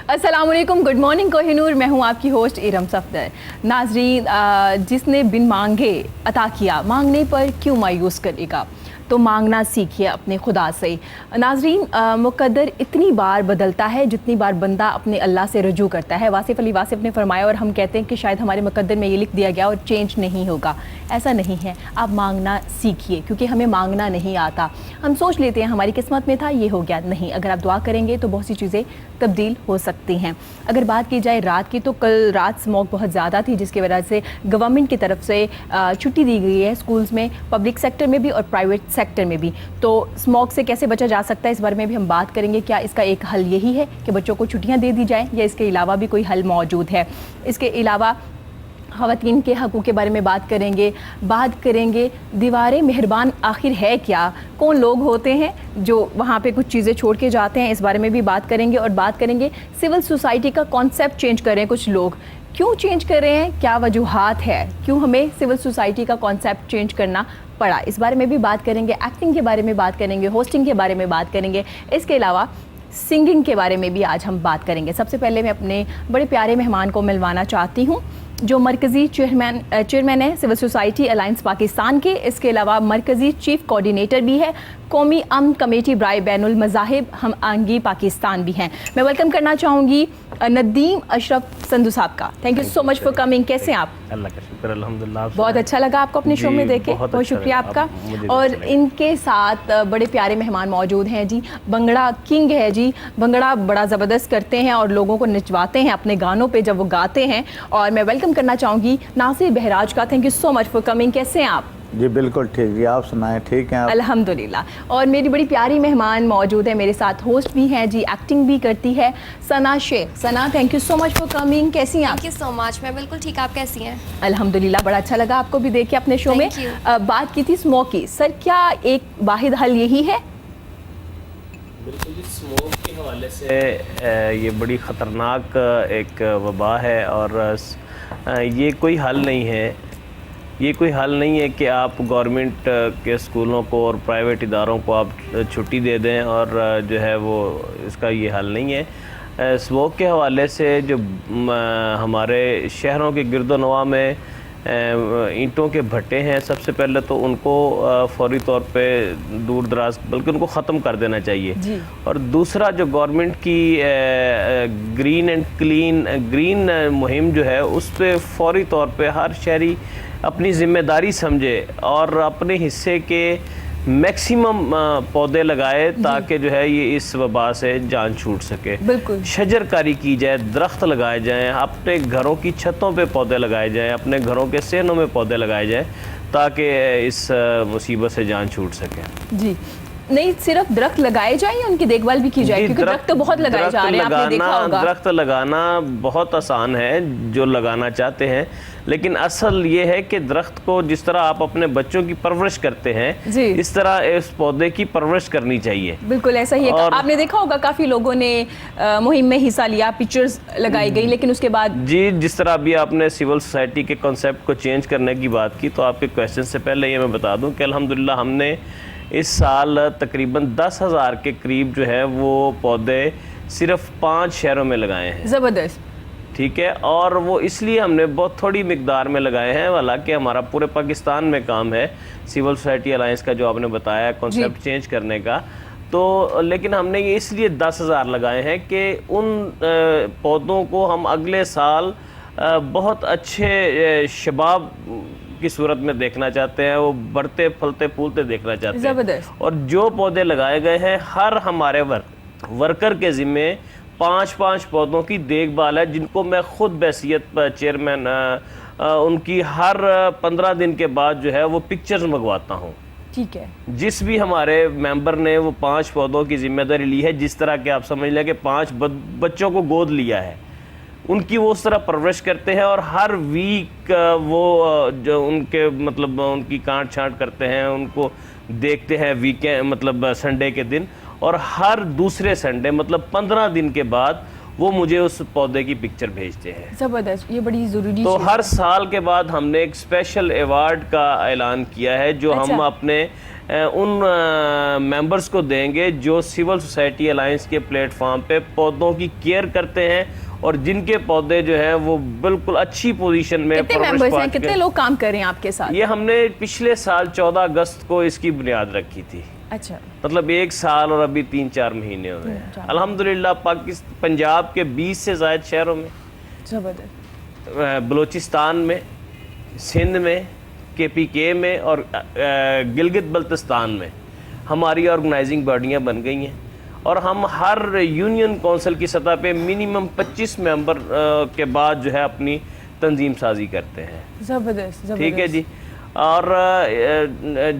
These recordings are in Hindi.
अस्सलाम वालेकुम, गुड मॉर्निंग कोहिनूर। मैं हूँ आपकी होस्ट इरम सफदर। नाजरीन, जिसने बिन मांगे अता किया, मांगने पर क्यों मायूस करेगा, तो मांगना सीखिए अपने खुदा से। नाजरीन, मुकद्दर इतनी बार बदलता है जितनी बार बंदा अपने अल्लाह से रजू करता है। वासिफ अली वासिफ ने फरमाया और हम कहते हैं कि शायद हमारे मुकद्दर में ये लिख दिया गया और चेंज नहीं होगा। ऐसा नहीं है, आप मांगना सीखिए, क्योंकि हमें मांगना नहीं आता। हम सोच लेते हैं हमारी किस्मत में था, ये हो गया। नहीं, अगर आप दुआ करेंगे तो बहुत सी चीज़ें तब्दील हो सकती हैं। अगर बात की जाए रात की, तो कल रात स्मॉग बहुत ज़्यादा थी, जिसकी वजह से गवर्नमेंट की तरफ से छुट्टी दी गई है स्कूल्स में, पब्लिक सेक्टर में भी और प्राइवेट सेक्टर में भी। तो स्मॉग से कैसे बचा जा सकता है, इस बारे में भी हम बात करेंगे। क्या इसका एक हल यही है कि बच्चों को छुट्टियां दे दी जाएं, या इसके अलावा भी कोई हल मौजूद है? इसके अलावा ख़वातीन के हक़ूक़ के बारे में बात करेंगे। दीवारें मेहरबान आखिर है क्या, कौन लोग होते हैं जो वहाँ पे कुछ चीज़ें छोड़ के जाते हैं, इस बारे में भी बात करेंगे। और बात करेंगे सिविल सोसाइटी का कॉन्सेप्ट चेंज कर रहे हैं कुछ लोग, क्यों चेंज कर रहे हैं, क्या वजूहात है, क्यों हमें सिविल सोसाइटी का कॉन्सेप्ट चेंज करना पड़ा, इस बारे में भी बात करेंगे। एक्टिंग के बारे में बात करेंगे, होस्टिंग के बारे में बात करेंगे। इसके अलावा सिंगिंग के बारे में भी आज हम बात करेंगे। सबसे पहले मैं अपने बड़े प्यारे मेहमान को मिलवाना चाहती हूँ, जो मरकज़ी चेयरमैन है सिविल सोसाइटी अलायंस पाकिस्तान के। इसके अलावा मरकज़ी चीफ कोऑर्डिनेटर भी है कौमी अमन कमेटी बराए बैनुल मज़ाहिब हम आंगी पाकिस्तान भी हैं। मैं वेलकम करना चाहूँगी नदीम अशरफ संधू साहब का। Thank you so much for coming. कैसे हैं आप? अल्लाह का शुक्र, अल्हम्दुलिल्लाह। बहुत अच्छा लगा आपको अपने शो में देखे, बहुत शुक्रिया आपका। और इनके साथ बड़े प्यारे मेहमान मौजूद हैं जी। भंगड़ा किंग है जी, भंगड़ा बड़ा ज़बरदस्त करते हैं और लोगों को नचवाते हैं अपने गानों पे जब वो गाते हैं। और मैं वेलकम करना चाहूँगी नासिर बहराज का। Thank you so much for coming. कैसे हैं आप? जी बिल्कुल ठीक है, आप सुनाएं? ठीक हैं आप? अल्हम्दुलिल्लाह। और मेरी बड़ी प्यारी मेहमान मौजूद है मेरे साथ, होस्ट भी हैं जी, एक्टिंग भी करती है, Sana Shaikh. Sana, thank you so much for coming. कैसी हैं आप? थैंक यू सो मच, मैं बिल्कुल ठीक, आप कैसी हैं? अल्हम्दुलिल्लाह, बड़ा अच्छा लगा आपको भी देख के अपने शो में। बात की थी स्मोक की। सर, क्या एक वाहिद हल यही है? बिल्कुल जी, स्मोक के हवाले से ये बड़ी ख़तरनाक एक वबा है और ये कोई हल नहीं है। ये कोई हल नहीं है कि आप गवर्नमेंट के स्कूलों को और प्राइवेट इदारों को आप छुट्टी दे दें और जो है वो इसका ये हल नहीं है। स्मोक के हवाले से जो हमारे शहरों के गिरदोनवा में ईंटों के भट्टे हैं, सबसे पहले तो उनको फौरी तौर पे दूर दराज बल्कि उनको ख़त्म कर देना चाहिए। और दूसरा, जो गवर्नमेंट की ग्रीन एंड क्लीन ग्रीन मुहिम जो है, उस पर फौरी तौर पे हर शहरी अपनी ज़िम्मेदारी समझे और अपने हिस्से के मैक्सिमम पौधे लगाए ताकि जो है ये इस वबा से जान छूट सके। बिल्कुल शजरकारी की जाए, दरख्त लगाए जाएं, अपने घरों की छतों पे पौधे लगाए जाएं, अपने घरों के सेनों में पौधे लगाए जाएं ताकि इस मुसीबत से जान छूट सके। जी, नहीं सिर्फ दरख्त लगाए जाए या उनकी देखभाल भी की जाए, क्योंकि दरख्त तो बहुत लगाए जा रहे हैं, आपने देखा होगा। दरख्त लगाना बहुत आसान है जो लगाना चाहते हैं, लेकिन असल ये है कि दरख्त को जिस तरह आप अपने बच्चों की परवरिश करते हैं, इस तरह इस पौधे की परवरिश करनी चाहिए। बिल्कुल ऐसा ही है। आपने देखा होगा काफ़ी लोगों ने मुहिम में हिस्सा लिया, पिक्चर्स लगाई गई, लेकिन उसके बाद जी, जिस तरह अभी आपने सिविल सोसाइटी के कॉन्सेप्ट को चेंज करने की बात की, तो आपके क्वेश्चन से पहले ये मैं बता दूं कि अल्हम्दुलिल्लाह हमने इस साल तकरीबन 10,000 के करीब जो है वो पौधे सिर्फ 5 शहरों में लगाए हैं। ज़बरदस्त, ठीक है। और वो इसलिए हमने बहुत थोड़ी मिकदार में लगाए हैं, हालांकि हमारा पूरे पाकिस्तान में काम है सिविल सोसाइटी अलायंस का, जो आपने बताया कॉन्सेप्ट चेंज करने का। तो लेकिन हमने ये इसलिए 10,000 लगाए हैं कि उन पौधों को हम अगले साल बहुत अच्छे शबाब की सूरत में देखना चाहते हैं, वो बढ़ते फलते फूलते देखना चाहते हैं। और जो पौधे लगाए गए हैं, हर हमारे वर्कर के ज़िम्मे 5-5 पौधों की देखभाल है, जिनको मैं खुद बैसियत चेयरमैन उनकी हर 15 दिन के बाद जो है वो पिक्चर्स मंगवाता हूँ। ठीक है। जिस भी हमारे मेंबर ने वो 5 पौधों की जिम्मेदारी ली है, जिस तरह के आप समझ लें कि 5 बच्चों को गोद लिया है, उनकी वो उस तरह परवरिश करते हैं और हर वीक वो जो उनके मतलब उनकी काट छांट करते हैं, उनको देखते हैं वीकेंड मतलब संडे के दिन, और हर दूसरे संडे मतलब 15 दिन के बाद वो मुझे उस पौधे की पिक्चर भेजते हैं। ज़बरदस्त, ये बड़ी ज़रूरी तो हर साल के बाद हमने एक स्पेशल अवार्ड का ऐलान किया है, जो हम अपने उन मेंबर्स को देंगे जो सिविल सोसाइटी अलायंस के प्लेटफॉर्म पे पौधों की केयर करते हैं और जिनके पौधे जो है वो बिल्कुल अच्छी पोजीशन में कितने परवरिश मेंबर्स पा हैं, चुके कितने लोग काम कर रहे हैं आपके साथ? ये हमने पिछले साल 14 अगस्त को इसकी बुनियाद रखी थी। अच्छा, मतलब 1 साल और अभी 3-4 महीने हुए हैं। अल्हम्दुलिल्लाह पाकिस्तान पंजाब के 20 से ज़ायद शहरों में, जबरदस्त। बलूचिस्तान में, सिंध में, KPK में और गिलगित बल्तिस्तान में हमारी ऑर्गेनाइजिंग बॉडियाँ बन गई हैं और हम हर यूनियन काउंसिल की सतह पे मिनिमम 25 मेंबर के बाद जो है अपनी तंजीम साजी करते हैं। जबरदस्त, ठीक है जी। और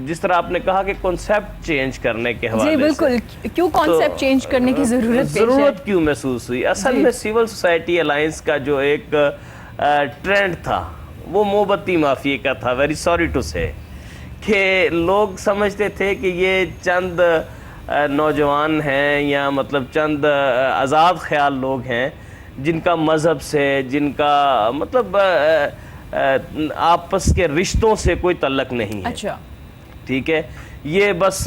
जिस तरह आपने कहा कि कॉन्सेप्ट चेंज करने के हवाले जी बिल्कुल, क्यों कॉन्सेप्ट चेंज करने की ज़रूरत क्यों महसूस हुई? असल में सिविल सोसाइटी अलायंस का जो एक ट्रेंड था वो मोमबत्ती माफिया का था। वेरी सॉरी टू से कि लोग समझते थे कि ये चंद नौजवान हैं या मतलब चंद आज़ाद ख्याल लोग हैं जिनका मज़हब से, जिनका मतलब आपस के रिश्तों से कोई तल्लक नहीं है। अच्छा, ठीक है, ये बस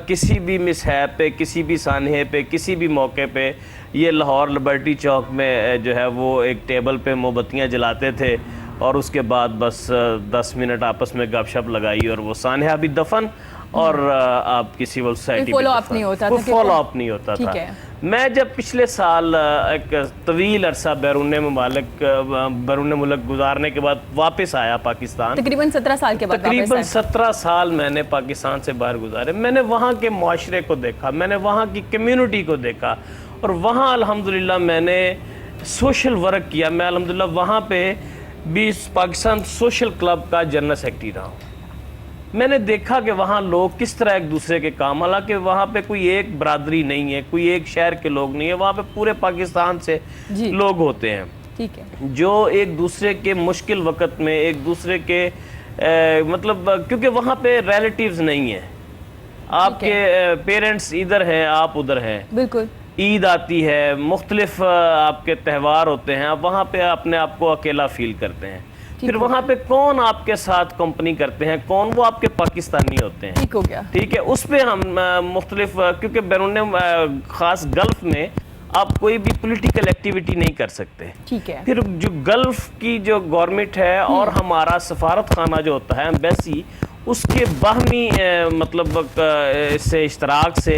किसी भी मिसहैप पे, किसी भी सानहे पे, किसी भी मौके पे ये लाहौर लिबर्टी चौक में जो है वो एक टेबल पे मोमबत्तियाँ जलाते थे और उसके बाद बस 10 मिनट आपस में गपशप लगाई और वो सानहा भी दफन और आपकी सिविल सोसाइटी फॉलो अप नहीं होता था, फॉलो अप नहीं होता ठीक था। है। मैं जब पिछले साल एक तवील अरसा बैरून मुल्क गुजारने के बाद वापस आया पाकिस्तान, तकरीबन 17 साल के बाद तकरीबन वापस आए। 17 साल मैंने पाकिस्तान से बाहर गुजारे। मैंने वहाँ के माशरे को देखा, मैंने वहाँ की कम्युनिटी को देखा और वहाँ अल्हम्दुलिल्लाह मैंने सोशल वर्क किया। मैं अल्हम्दुलिल्लाह वहाँ पे भी पाकिस्तान सोशल क्लब का जनरल सेक्रेटरी रहा हूँ। मैंने देखा कि वहाँ लोग किस तरह एक दूसरे के काम, हालांकि वहाँ पे कोई एक बरादरी नहीं है, कोई एक शहर के लोग नहीं है, वहाँ पे पूरे पाकिस्तान से जी। लोग होते हैं, ठीक है, जो एक दूसरे के मुश्किल वक्त में एक दूसरे के मतलब क्योंकि वहाँ पे रिलेटिव्स नहीं है, आपके पेरेंट्स इधर हैं, आप उधर हैं, बिल्कुल। ईद आती है, मुख्तलिफ आपके त्यौहार होते हैं, आप वहाँ पे अपने आप को अकेला फील करते हैं। फिर वहाँ पे कौन आपके साथ कंपनी करते हैं, कौन? वो आपके पाकिस्तानी होते हैं। ठीक हो गया, ठीक है, उस पे हम मुख्तलिफ क्योंकि बैरून खास गल्फ में आप कोई भी पॉलिटिकल एक्टिविटी नहीं कर सकते। ठीक है। फिर जो गल्फ की जो गवर्नमेंट है और हमारा सफारत खाना जो होता है एम्बेसी, उसके बाहमी मतलब से इश्तराक से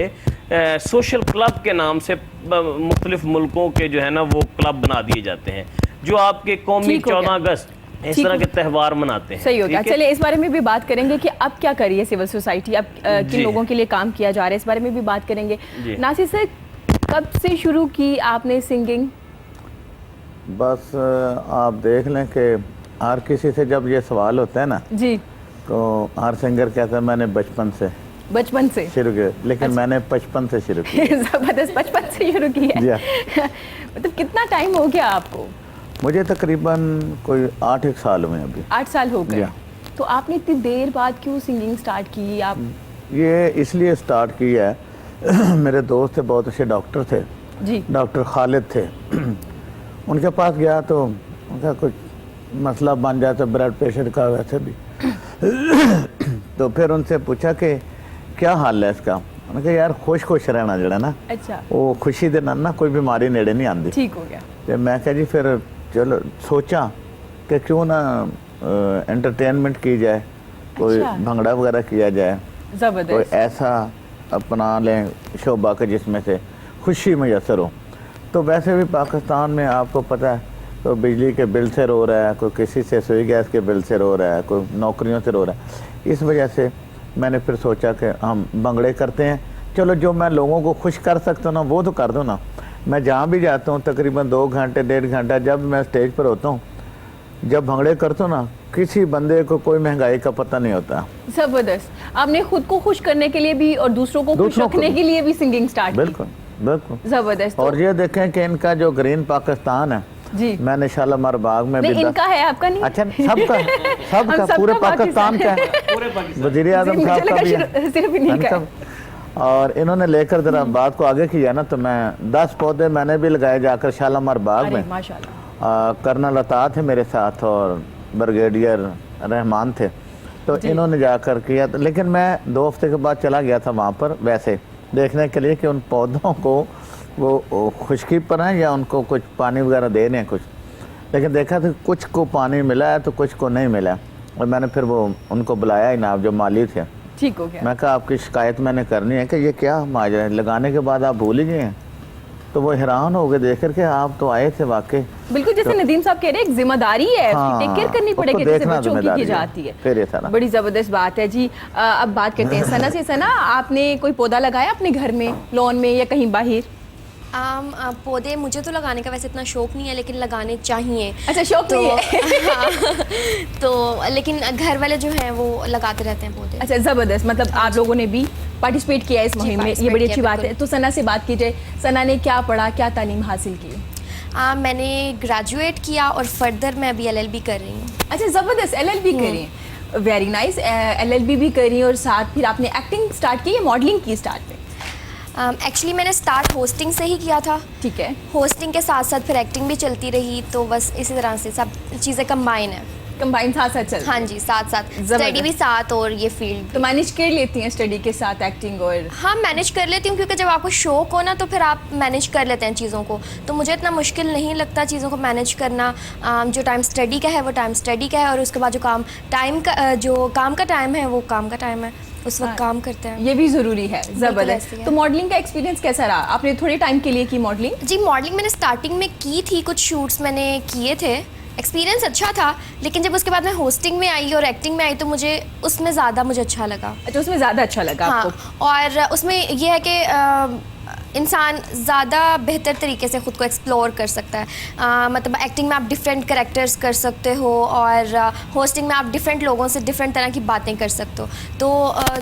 सोशल क्लब के नाम से मुख्तलिफ मुल्कों के जो है ना वो क्लब बना दिए जाते हैं जो आपके कौमी 14 अगस्त इस तरह के त्यौहार मनाते हैं। सही हो गया। चलिए इस बारे में भी बात करेंगे कि अब क्या कर रही है सिविल सोसाइटी, अब किन लोगों के लिए काम किया जा रहा है, इस बारे में भी बात करेंगे। नासिर सर, कब से शुरू की आपने सिंगिंग? बस आप देख लें कि हर किसी से जब ये सवाल होता है ना जी, तो हर सिंगर कहता है मैंने बचपन से शुरू किया, लेकिन अच्छा। मैंने 55 से शुरू किया। जबरदस्त, 55 से शुरू की है। मतलब कितना टाइम हो गया आपको? मुझे तकरीबन कोई 8 साल हुए अभी। 8 साल हो गए। तो आपने इतनी देर बाद क्यों सिंगिंग स्टार्ट की? आप ये इसलिए स्टार्ट की है मेरे दोस्त थे, बहुत अच्छे डॉक्टर थे जी, डॉक्टर खालिद थे उनके पास गया तो उनका कुछ मसला बन जाता ब्लड प्रेशर का वैसे भी तो फिर उनसे पूछा कि क्या हाल है इसका? उन्होंने कहा यार खुश रहना जड़ा ना, अच्छा, वो खुशी दे ना कोई बीमारी नेड़े नहीं आती। ठीक हो गया। तो मैं कहा जी फिर चलो सोचा कि क्यों ना एंटरटेनमेंट की जाए, कोई अच्छा। भंगड़ा वगैरह किया जाए, कोई जबरदस्त। ऐसा अपना लें शोबा के जिसमें से खुशी मैसर हो। तो वैसे भी पाकिस्तान में आपको पता है तो बिजली के बिल से रो रहा है, कोई किसी से सुई गैस के बिल से रो रहा है, कोई नौकरियों से रो रहा है। इस वजह से मैंने फिर सोचा कि हम भंगड़े करते हैं, चलो जो मैं लोगों को खुश कर सकता हूँ ना वो तो कर दूँ ना। मैं जहाँ भी जाता हूँ तकरीबन 2 घंटे 1.5 घंटा जब मैं स्टेज पर होता हूँ, जब भंगड़े करता हूँ ना, किसी बंदे को कोई महंगाई का पता नहीं होता। जबरदस्त। आपने खुद को खुश करने के लिए भी और दूसरों को खुश रखने के लिए भी सिंगिंग स्टार्ट की। बिल्कुल बिल्कुल जबरदस्त। और ये देखें कि इनका जो ग्रीन पाकिस्तान है जी, मैंने शालामार बाग में भी इनका है, आपका नहीं? अच्छा सबका पूरे पाकिस्तान का है, वज़ीर आज़म साहब का भी है, सिर्फ इन्हीं का है। और इन्होंने लेकर जरा बात को आगे किया ना, तो मैं 10 पौधे मैंने भी लगाए जाकर शालामार बाग में। माशाल्लाह। कर्नल अता थे मेरे साथ और ब्रिगेडियर रहमान थे, तो इन्होंने जाकर किया, तो लेकिन मैं 2 हफ्ते के बाद चला गया था वहाँ पर वैसे देखने के लिए कि उन पौधों को वो खुश्की पर हैं या उनको कुछ पानी वगैरह दे रहे हैं कुछ। लेकिन देखा तो कुछ को पानी मिला है तो कुछ को नहीं मिला, और मैंने फिर वो उनको बुलाया ही ना, जो माली थे। ठीक हो गया। मैं कहा आपकी शिकायत मैंने करनी है कि ये क्या माजरा है, लगाने के बाद आप भूल ही गए हैं। तो वो हैरान हो गए देख कर के आप तो आए थे वाकई। बिल्कुल जैसे नदीम साहब कह रहे हैं, एक जिम्मेदारी है, हाँ, टेक केयर करनी उसको पड़ेगी, जैसे देखना बच्चों की जिम्मेदारी है। जाती है। फिर ये था ना। बड़ी जबरदस्त बात है जी। अब बात करते हैं सना से। सना, आपने कोई पौधा लगाया अपने घर में, लॉन में या कहीं बाहर? पौधे मुझे तो लगाने का वैसे इतना शौक नहीं है, लेकिन लगाने चाहिए। अच्छा, शौक तो नहीं है। हाँ, तो लेकिन घर वाले जो हैं वो लगाते रहते हैं पौधे। अच्छा, जबरदस्त। मतलब आप लोगों ने भी पार्टिसिपेट किया इस मुहिम में, ये participate बड़ी किया, अच्छी बात है। बिल्कुल। तो सना से बात की जाए, सना ने क्या पढ़ा, क्या तालीम हासिल की? मैंने ग्रेजुएट किया और फर्दर मैं अभी LLB कर रही हूँ। अच्छा, जबरदस्त। LLB करी, वेरी नाइस। LLB भी करी और साथ फिर आपने एक्टिंग स्टार्ट की या मॉडलिंग की स्टार्ट में? एक्चुअली मैंने स्टार्ट होस्टिंग से ही किया था। ठीक है। होस्टिंग के साथ साथ फिर एक्टिंग भी चलती रही, तो बस इसी तरह से सब चीज़ें कंबाइन है। कंबाइन साथ साथ चल। हाँ जी, साथ साथ जबरदस्त। स्टडी भी साथ और ये फील्ड। तो मैनेज कर लेती हैं स्टडी के साथ एक्टिंग? और हाँ, मैनेज कर लेती हूँ, क्योंकि जब आपको शौक हो ना तो फिर आप मैनेज कर लेते हैं चीज़ों को। तो मुझे इतना मुश्किल नहीं लगता चीज़ों को मैनेज करना। जो टाइम स्टडी का है वो टाइम स्टडी का है, और उसके बाद जो काम का टाइम है वो काम का टाइम है, उस वक्त काम करते हैं। ये भी ज़रूरी है। ऐसे ज़बरदस्त। ही है। तो मॉडलिंग का एक्सपीरियंस कैसा रहा? आपने थोड़े टाइम के लिए की मॉडलिंग? जी, मॉडलिंग मैंने स्टार्टिंग में की थी, कुछ शूट्स मैंने किए थे, एक्सपीरियंस अच्छा था। लेकिन जब उसके बाद मैं होस्टिंग में आई और एक्टिंग में आई तो मुझे उसमें ज़्यादा अच्छा लगा। अच्छा, उसमें ज़्यादा अच्छा लगा हाँ, आपको? और उसमें यह है कि इंसान ज़्यादा बेहतर तरीके से ख़ुद को एक्सप्लोर कर सकता है। मतलब एक्टिंग में आप डिफरेंट कैरेक्टर्स कर सकते हो, और होस्टिंग में आप डिफरेंट लोगों से डिफरेंट तरह की बातें कर सकते हो। तो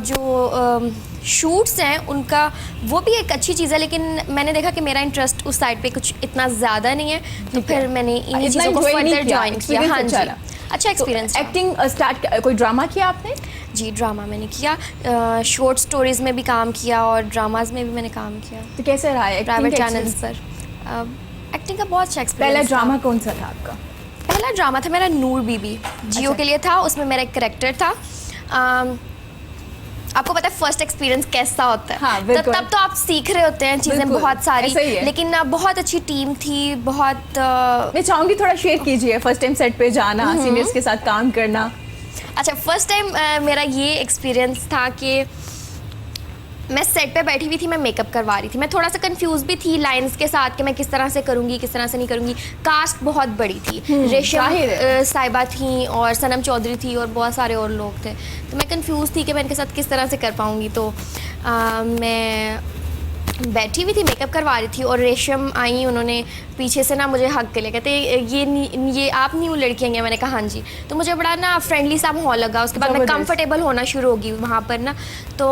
जो शूट्स हैं उनका वो भी एक अच्छी चीज़ है, लेकिन मैंने देखा कि मेरा इंटरेस्ट उस साइड पे कुछ इतना ज़्यादा नहीं है, तो फिर मैंने इन्हीं इतना चीज़ों को enjoy नहीं फर्दर किया, ज्वाइन किया। experience हाँ अच्छा जी, रहा। अच्छा एक्सपीरियंस। एक्टिंग स्टार्ट, कोई ड्रामा किया आपने? जी, ड्रामा मैंने किया, शॉर्ट स्टोरीज़ में भी काम किया और ड्रामाज में भी मैंने काम किया, तो कैसे रहा है प्राइवेट एक्टिंग चैनल्स पर। एक्टिंग का बहुत अच्छा एक्सपीरियंस। पहला ड्रामा कौन सा था आपका? पहला ड्रामा था मेरा नूर बीबी, जियो के लिए था। उसमें मेरा एक करेक्टर था। आपको पता है फर्स्ट एक्सपीरियंस कैसा होता है। हाँ, तो बिल्कुल। तब तो आप सीख रहे होते हैं चीज़ें बिल्कुल, बहुत सारी, ऐसा ही है। लेकिन बहुत अच्छी टीम थी, बहुत मैं चाहूँगी थोड़ा शेयर कीजिए, फर्स्ट टाइम सेट पे जाना, सीनियर्स के साथ काम करना। अच्छा, फर्स्ट टाइम मेरा ये एक्सपीरियंस था कि मैं सेट पे बैठी हुई थी, मैं मेकअप करवा रही थी। मैं थोड़ा सा कंफ्यूज भी थी लाइंस के साथ कि मैं किस तरह से करूँगी, किस तरह से नहीं करूँगी। कास्ट बहुत बड़ी थी, रेशम जाहिर है। साहिबा थी और सनम चौधरी थी और बहुत सारे और लोग थे। तो मैं कंफ्यूज थी कि मैं इनके साथ किस तरह से कर पाऊँगी। तो मैं बैठी हुई थी, मेकअप करवा रही थी, और रेशम आई, उन्होंने पीछे से ना मुझे हक के लिए कहते ये आप न्यू लड़की हैं? मैंने कहा हाँ जी। तो मुझे बड़ा ना फ्रेंडली सा माहौल लगा। उसके बाद मैं जबरदस्त। कंफर्टेबल होना शुरू होगी वहाँ पर ना। तो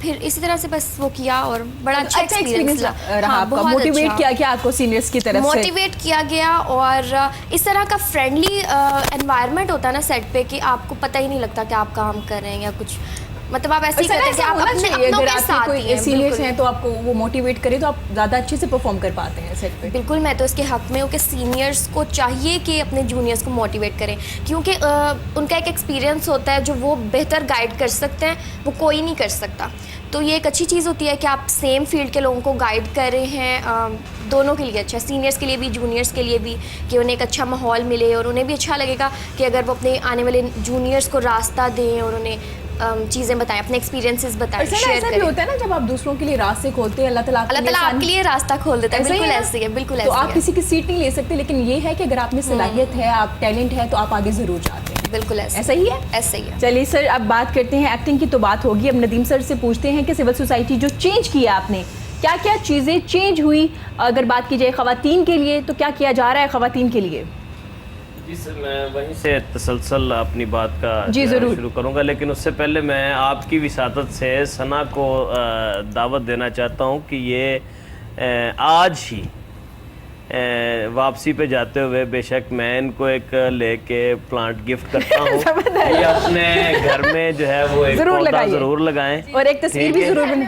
फिर इसी तरह से बस वो किया और बड़ा अच्छा एक्सपीरियंस रहा आपका? मोटिवेट किया क्या आपको सीनियर्स की तरफ से? मोटिवेट किया गया, और इस तरह का फ्रेंडली एनवायरनमेंट होता है ना सेट पे कि आपको पता ही नहीं लगता कि आप काम कर रहे हैं या कुछ, मतलब आप ऐसे ही करते हैं कि आप अपने अपनों के साथ ही हैं। सीनियर्स बिल्कुल। हैं तो आपको वो मोटिवेट करे तो आप ज़्यादा अच्छे से परफॉर्म कर पाते हैं सेट पे। बिल्कुल, मैं तो इसके हक में हूँ कि सीनियर्स को चाहिए कि अपने जूनियर्स को मोटिवेट करें, क्योंकि उनका एक एक्सपीरियंस होता है जो वो बेहतर गाइड कर सकते हैं, वो कोई नहीं कर सकता। तो ये एक अच्छी चीज़ होती है कि आप सेम फील्ड के लोगों को गाइड कर रहे हैं। दोनों के लिए अच्छा, सीनियर्स के लिए भी, जूनियर्स के लिए भी, कि उन्हें एक अच्छा माहौल मिले और उन्हें भी अच्छा लगेगा कि अगर वो अपने आने वाले जूनियर्स को रास्ता दें और उन्हें चीज़ें बताएं, अपने एक्सपीरियंसेस बताएं, शेयर ऐसा भी करें। होता है ना, जब आप दूसरों के लिए रास्ते खोलते हैं, अल्लाह ताला आपके लिए रास्ता खोल देता है। ऐसा ही बिल्कुल है ना? ऐसे ही है, बिल्कुल तो ऐसे आप ही है। किसी की सीट नहीं ले सकते, लेकिन ये है कि अगर आप में सलाहियत है, आप टैलेंट है, तो आप आगे ज़रूर जाते हैं। बिल्कुल ऐसे ऐसा ही है। ऐसे ही है। चलिए सर, अब बात करते हैं एक्टिंग की। तो बात होगी, अब नदीम सर से पूछते हैं कि सिविल सोसाइटी जो चेंज किया आपने, क्या क्या चीज़ें चेंज हुई? अगर बात की जाए ख़वातीन के लिए, तो क्या किया जा रहा है ख़वातीन के लिए? जी सर, मैं वहीं से तसलसल अपनी बात का जी, ज़रूर। शुरू करूंगा, लेकिन उससे पहले मैं आपकी विसातत से सना को दावत देना चाहता हूं कि ये आज ही वापसी पे जाते हुए बेशक मैं इनको एक लेके प्लांट गिफ्ट करता हूँ। ये अपने घर में जो है वो एक ज़रूर पौधा लगाइए। ज़रूर लगाएं, और एक तस्वीर ठीक भी है? ज़रूर बने।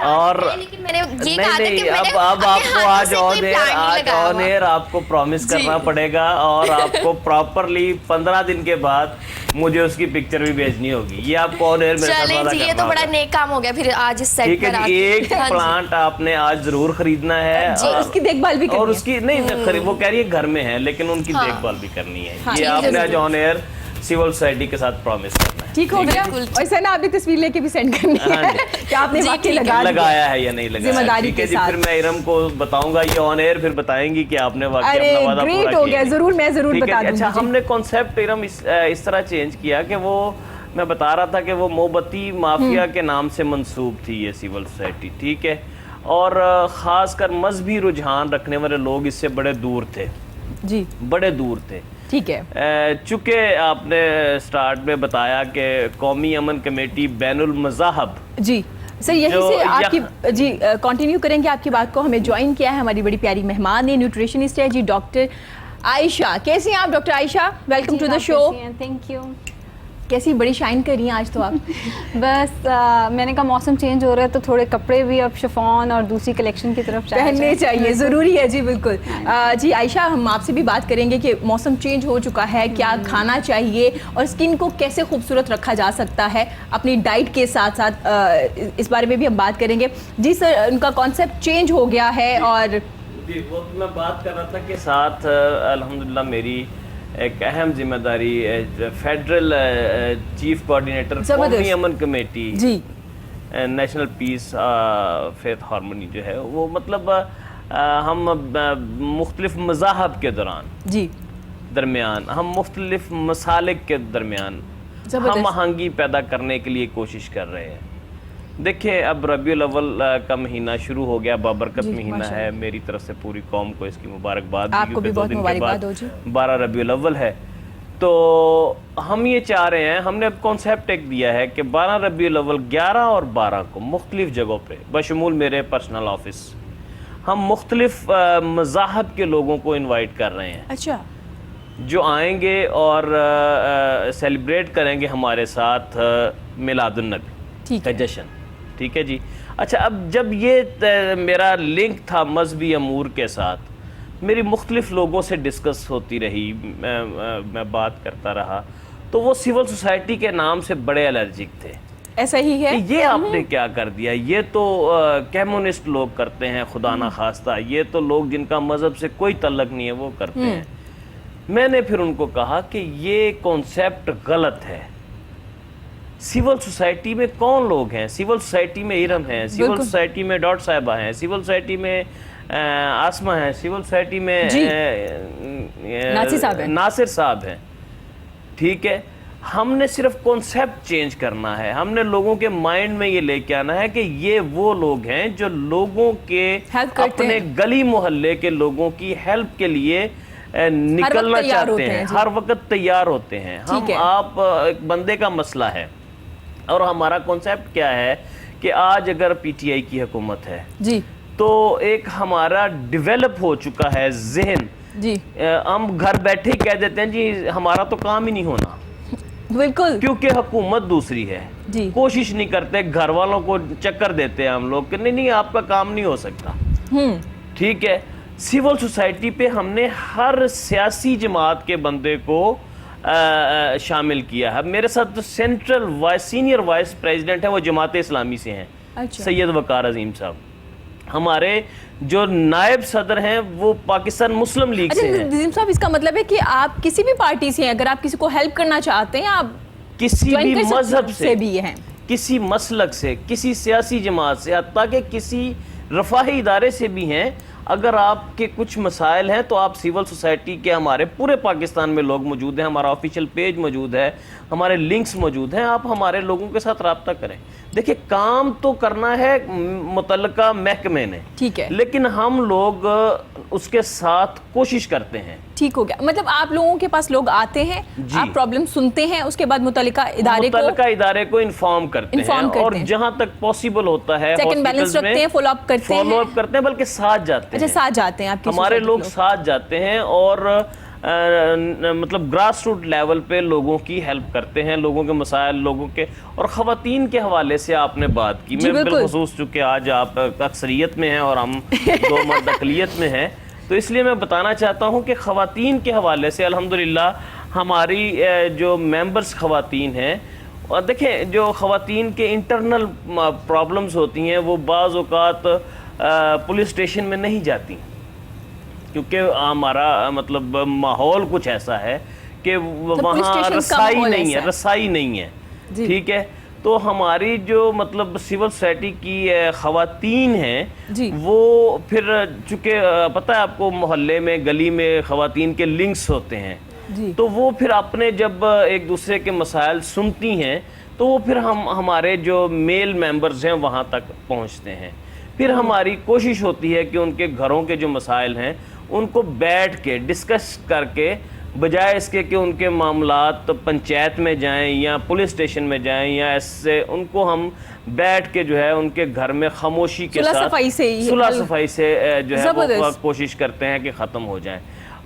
और लेकिन मैंने ये नहीं कहा था कि नहीं, मैंने अब अपने आपको हाथों आज से कोई ऑन एयर plant नहीं लगाया हुआ। आपको प्रॉमिस करना पड़ेगा और आपको प्रॉपरली 15 दिन के बाद मुझे उसकी पिक्चर भी भेजनी होगी। ये आपको ऑन एयर मेरे साथ चलें वादा जी, ये करना तो बड़ा होगा। नेक काम हो गया फिर आज इस सेट ठीक है पर जी, एक हाँ जी। प्लांट आपने आज जरूर खरीदना है जी, और उसकी देखभाल भी और करनी है। उसकी नहीं वो कह रही है घर में है लेकिन उनकी देखभाल भी करनी है। हाँ, ये जी, आपने आज जरूर। ऑन एयर सिविल सोसाइटी के साथ प्रॉमिस करना है। ठीक हो गया। बिल्कुल। और सर ना आपने तस्वीर लेके भी सेंड करनी हाँ है जी। कि आपने जी, वाकई ठीक है। लगा दिया। लगाया है या नहीं लगाया। जिम्मेदारी ठीक है के जी, साथ। फिर मैं इरम को बताऊंगा ये ऑन एयर, फिर बताएंगी कि आपने वाकई अरे, अपना वादा great पूरा हो किया गया, नहीं। जरूर, मैं जरूर ठीक है बता जी। अच्छा, दूंगी जी। हमने कॉन्सेप्ट इरम इस तरह चेंज किया कि वो मैं बता रहा था कि वो मोमबत्ती माफिया के नाम से मंसूब थी ये सिविल सोसाइटी, ठीक है, और खासकर मजहबी रुझान रखने वाले लोग इससे बड़े दूर थे, जी बड़े दूर थे। ठीक है। चूँकि आपने स्टार्ट में बताया कि कौमी अमन कमेटी बैनुल मज़ाहब, जी सर, यही जो से आपकी जी कंटिन्यू करेंगे आपकी बात को। हमें ज्वाइन किया है हमारी बड़ी प्यारी मेहमान है, न्यूट्रिशनिस्ट है जी डॉक्टर आयशा। कैसी हैं आप doctor Ayesha? Welcome to the show. Thank you. कैसी बड़ी शाइन कर रही हैं आज तो आप। बस मैंने कहा मौसम चेंज हो रहा है तो थोड़े कपड़े भी अब शिफॉन और दूसरी कलेक्शन की तरफ पहनने चाहिए, ज़रूरी है जी, बिल्कुल। जी आयशा, हम आपसे भी बात करेंगे कि मौसम चेंज हो चुका है, क्या खाना चाहिए और स्किन को कैसे खूबसूरत रखा जा सकता है अपनी डाइट के साथ साथ, इस बारे में भी हम बात करेंगे। जी सर, उनका कॉन्सेप्ट चेंज हो गया है और जी वो तो मैं बात कर रहा था कि साथ अल्हम्दुलिल्लाह मेरी एक अहम जिम्मेदारी फेडरल चीफ कोऑर्डिनेटर कौमी अमन कमेटी जी नेशनल पीस फेथ हारमोनी जो है वो मतलब हम मुख्तलिफ मज़ाहब के जी दरमियान, हम मुख्तलिफ मसालिक के दरमियान जबरदस्त। हम आहंगी पैदा करने के लिए कोशिश कर रहे हैं। देखिए, अब रबीउल अव्वल का महीना शुरू हो गया, बाबरकत जी, महीना है, मेरी तरफ से पूरी कौम को इसकी मुबारकबाद। आपको भी बहुत मुबारकबाद हो जी। 12 रबीउल अव्वल है, तो हम ये चाह रहे हैं, हमने अब कॉन्सेप्ट एक दिया है कि 12 रबीउल अव्वल 11 और 12 को मुख्तलिफ जगहों पे बशमूल मेरे पर्सनल ऑफिस हम मुख्तलिफ मज़ाहब के लोगों को इन्वाइट कर रहे हैं, अच्छा, जो आएंगे और सेलिब्रेट करेंगे हमारे साथ मिलादुन नबी ठीक का है। जश्न। ठीक है जी। अच्छा, अब जब ये मेरा लिंक था मजहबी अमूर के साथ, मेरी मुख्तलिफ लोगों से डिस्कस होती रही, मैं बात करता रहा, तो वो सिविल सोसाइटी के नाम से बड़े एलर्जिक थे ऐसा ही है। कि ये आपने क्या कर दिया, ये तो कम्युनिस्ट लोग करते हैं, खुदा ना खास्ता, ये तो लोग जिनका मज़हब से कोई तल्लक नहीं है वो करते हैं। मैंने फिर उनको कहा कि ये कॉन्सेप्ट गलत है। सिविल सोसाइटी में कौन लोग हैं? सिविल सोसाइटी में इरम हैं, सिविल सोसाइटी में डॉट साहिबा हैं, सिविल सोसाइटी में आसमा हैं, सिविल सोसाइटी में नासिर साहब हैं। ठीक है, हमने सिर्फ कॉन्सेप्ट चेंज करना है, हमने लोगों के माइंड में ये लेके आना है कि ये वो लोग हैं जो लोगों के अपने गली मोहल्ले के लोगों की हेल्प के लिए निकलना चाहते हैं, हर वक्त तैयार होते हैं। हम आप एक बंदे का मसला है और हमारा कॉन्सेप्ट क्या है कि आज अगर पीटीआई की हुकूमत है जी, तो एक हमारा डेवलप हो चुका है जहन जी, हम घर बैठे ही कह देते हैं जी हमारा तो काम ही नहीं होना, बिल्कुल, क्योंकि हुकूमत दूसरी है जी। कोशिश नहीं करते, घर वालों को चक्कर देते हैं हम लोग कि नहीं आपका काम नहीं हो सकता। ठीक है, सिविल सोसाइटी पे हमने हर सियासी जमात के बंदे को शामिल किया है। मेरे साथ तो सेंट्रल सीनियर वाइस प्रेसिडेंट है, वो जमात इस्लामी से हैं, अच्छा। सैयद वकार अजीम साहब। हमारे जो नायब सदर हैं वो पाकिस्तान मुस्लिम लीग से हैं। नजीम साहब, इसका मतलब है कि आप किसी भी पार्टी से हैं, अगर आप किसी को हेल्प करना चाहते हैं, आप किसी भी मजहब से भी हैं, किसी मसलक से, किसी सियासी जमात से, हत्ता कि किसी रफाही इदारे से भी हैं, अगर आपके कुछ मसाइल हैं तो आप सिविल सोसाइटी के, हमारे पूरे पाकिस्तान में लोग मौजूद हैं, हमारा ऑफिशियल पेज मौजूद है, हमारे लिंक्स मौजूद हैं, आप हमारे लोगों के साथ रब्ता करें। देखिए, काम तो करना है मुतल्लका महकमे ने, ठीक है, लेकिन हम लोग उसके साथ कोशिश करते हैं। ठीक हो गया, मतलब आप लोगों के पास लोग आते हैं, आप प्रॉब्लम सुनते हैं, उसके बाद मुतल्लिका इदारे को इन्फॉर्म करते हैं और जहां तक पॉसिबल होता है सेकंड बैलेंस रखते हैं, फॉलो अप करते हैं, बल्कि साथ जाते हैं। अच्छा, साथ जाते हैं, हमारे लोग साथ जाते हैं और मतलब ग्रास रूट लेवल पे लोगों की हेल्प करते हैं, लोगों के मसाइल, लोगों के और ख़वातीन के हवाले से आपने बात की। जी, मैं बिल्कुल। बिलखुसूस चूँकि आज आप अक्सरियत में हैं और हम दो मर्द अक़लियत में हैं, तो इसलिए मैं बताना चाहता हूँ कि ख़वातीन के हवाले से अल्हम्दुलिल्लाह हमारी जो मेंबर्स ख़वातीन हैं, और देखें जो ख़वातीन के इंटरनल प्रॉब्लम्स होती हैं वो बाज़ औक़ात पुलिस स्टेशन में नहीं जाती, क्योंकि हमारा मतलब माहौल कुछ ऐसा है कि पुलिस वहाँ स्टेशन का रसाई माहौल नहीं ऐसा है, है। रसाई नहीं है। जी। ठीक है, तो हमारी जो मतलब सिविल सोसाइटी की ख़वातीन हैं जी। वो फिर चूँकि पता है आपको मोहल्ले में गली में ख़वातीन के लिंक्स होते हैं, जी। तो वो फिर अपने जब एक दूसरे के मसाइल सुनती हैं तो वो फिर हमारे जो मेल मेंबर्स हैं वहाँ तक पहुँचते हैं। फिर हमारी कोशिश होती है कि उनके घरों के जो मसाइल हैं उनको बैठ के डिस्कस करके, बजाय इसके कि उनके मामलात पंचायत में जाएं या पुलिस स्टेशन में जाएं या ऐसे, उनको हम बैठ के जो है उनके घर में खामोशी के सुलह साथ सफाई से ही सुलह हल- सफाई से जो है वो ज़बरदस्त। कोशिश करते हैं कि ख़त्म हो जाए।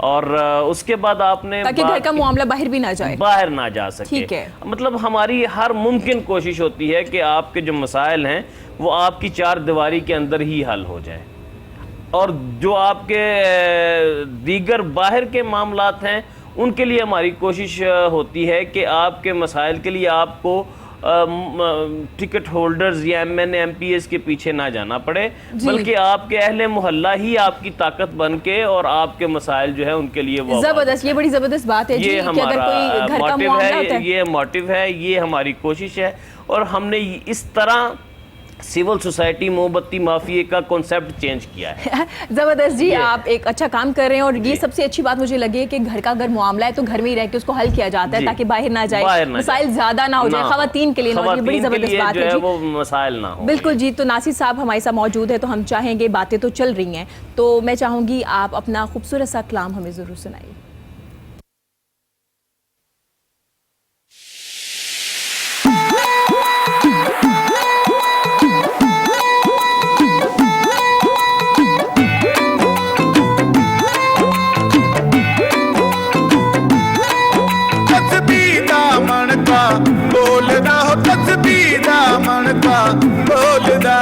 और उसके बाद आपने ताकि घर बात का की- मामला बाहर भी ना जाए। बाहर ना जा सके। ठीक है। मतलब हमारी हर मुमकिन कोशिश होती है कि आपके जो मसाइल हैं वो आपकी चार दीवारी के अंदर ही हल हो जाए, और जो आपके दीगर बाहर के मामलात हैं उनके लिए हमारी कोशिश होती है कि आपके मसाइल के लिए आपको टिकट होल्डर्स या MNA MPs के पीछे ना जाना पड़े, जी। बल्कि आपके अहले मोहल्ला ही आपकी ताकत बन के और आपके मसाइल जो है उनके लिए वो जबरदस्त, ये बड़ी जबरदस्त बात है जी, ये कि अगर हमारा कोई घर का मोटिव मामला होता है, है। ये मोटिव है, ये हमारी कोशिश है। और हमने इस तरह सिविल सोसाइटी मोमबत्ती माफिया का कॉन्सेप्ट चेंज किया है। जबरदस्त जी, ये आप एक अच्छा काम कर रहे हैं, और ये जी। सबसे अच्छी बात मुझे लगी है कि घर का अगर मामला है तो घर में ही रह के उसको हल किया जाता है, जी। ताकि बाहर ना जाए, बाहर ना मसाइल जाए। ज्यादा ना हो जाए, ना हो। खवातीन के लिए ना हो। ये बड़ी खवातीन के जबरदस्त लिए बात जो है है जी। वो मसाइल ना हो। बिल्कुल जी। तो नासिर साहब हमारे साथ मौजूद है, तो हम चाहेंगे, बातें तो चल रही हैं, तो मैं चाहूंगी आप अपना खूबसूरत सा कलाम हमें जरूर सुनाइए। तस्बीह दा मणका बोलदा हो, तस्बीह दा मणका बोलदा।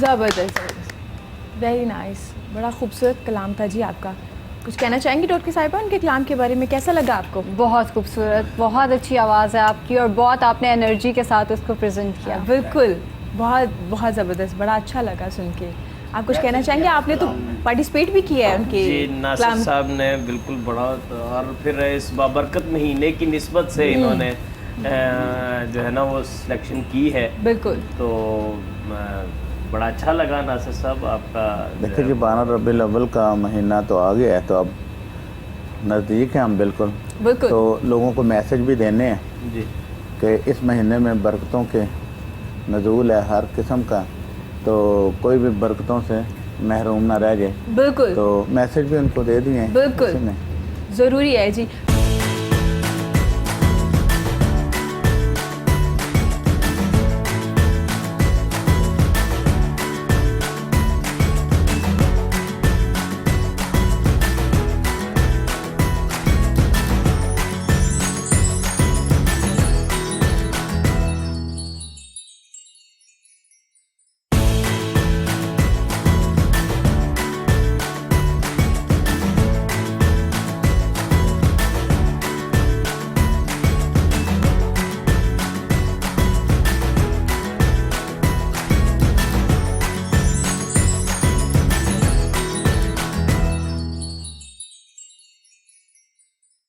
ज़बरदस्त, वेरी नाइस, बड़ा खूबसूरत कलाम था जी आपका। कुछ कहना चाहेंगे डॉक्टर साहिबा उनके कलाम के बारे में, कैसा लगा आपको? बहुत खूबसूरत, बहुत अच्छी आवाज़ है आपकी और बहुत आपने एनर्जी के साथ उसको प्रेजेंट किया। बिल्कुल, बहुत बहुत ज़बरदस्त, बड़ा अच्छा लगा सुन के। आप कुछ कहना चाहेंगे? आपने तो पार्टिसिपेट भी किया है उनके जी, नासिर कलाम। साहब ने बिल्कुल बड़ा, और फिर इस बाबरकत महीने की निस्बत से इन्होंने जो है ना वो सिलेक्शन की है, बिल्कुल तो बड़ा अच्छा लगा नासिर साहब आपका। देखिए जी, 12 रबीउल अव्वल का महीना तो आ गया है, तो अब नज़दीक है हम बिल्कुल। बिल्कुल तो लोगों को मैसेज भी देने हैं जी कि इस महीने में बरकतों के नज़ूल है हर किस्म का, तो कोई भी बरकतों से महरूम ना रह जाए। बिल्कुल तो मैसेज भी उनको दे दिए हैं बिल्कुल। किसी ने। ज़रूरी है जी।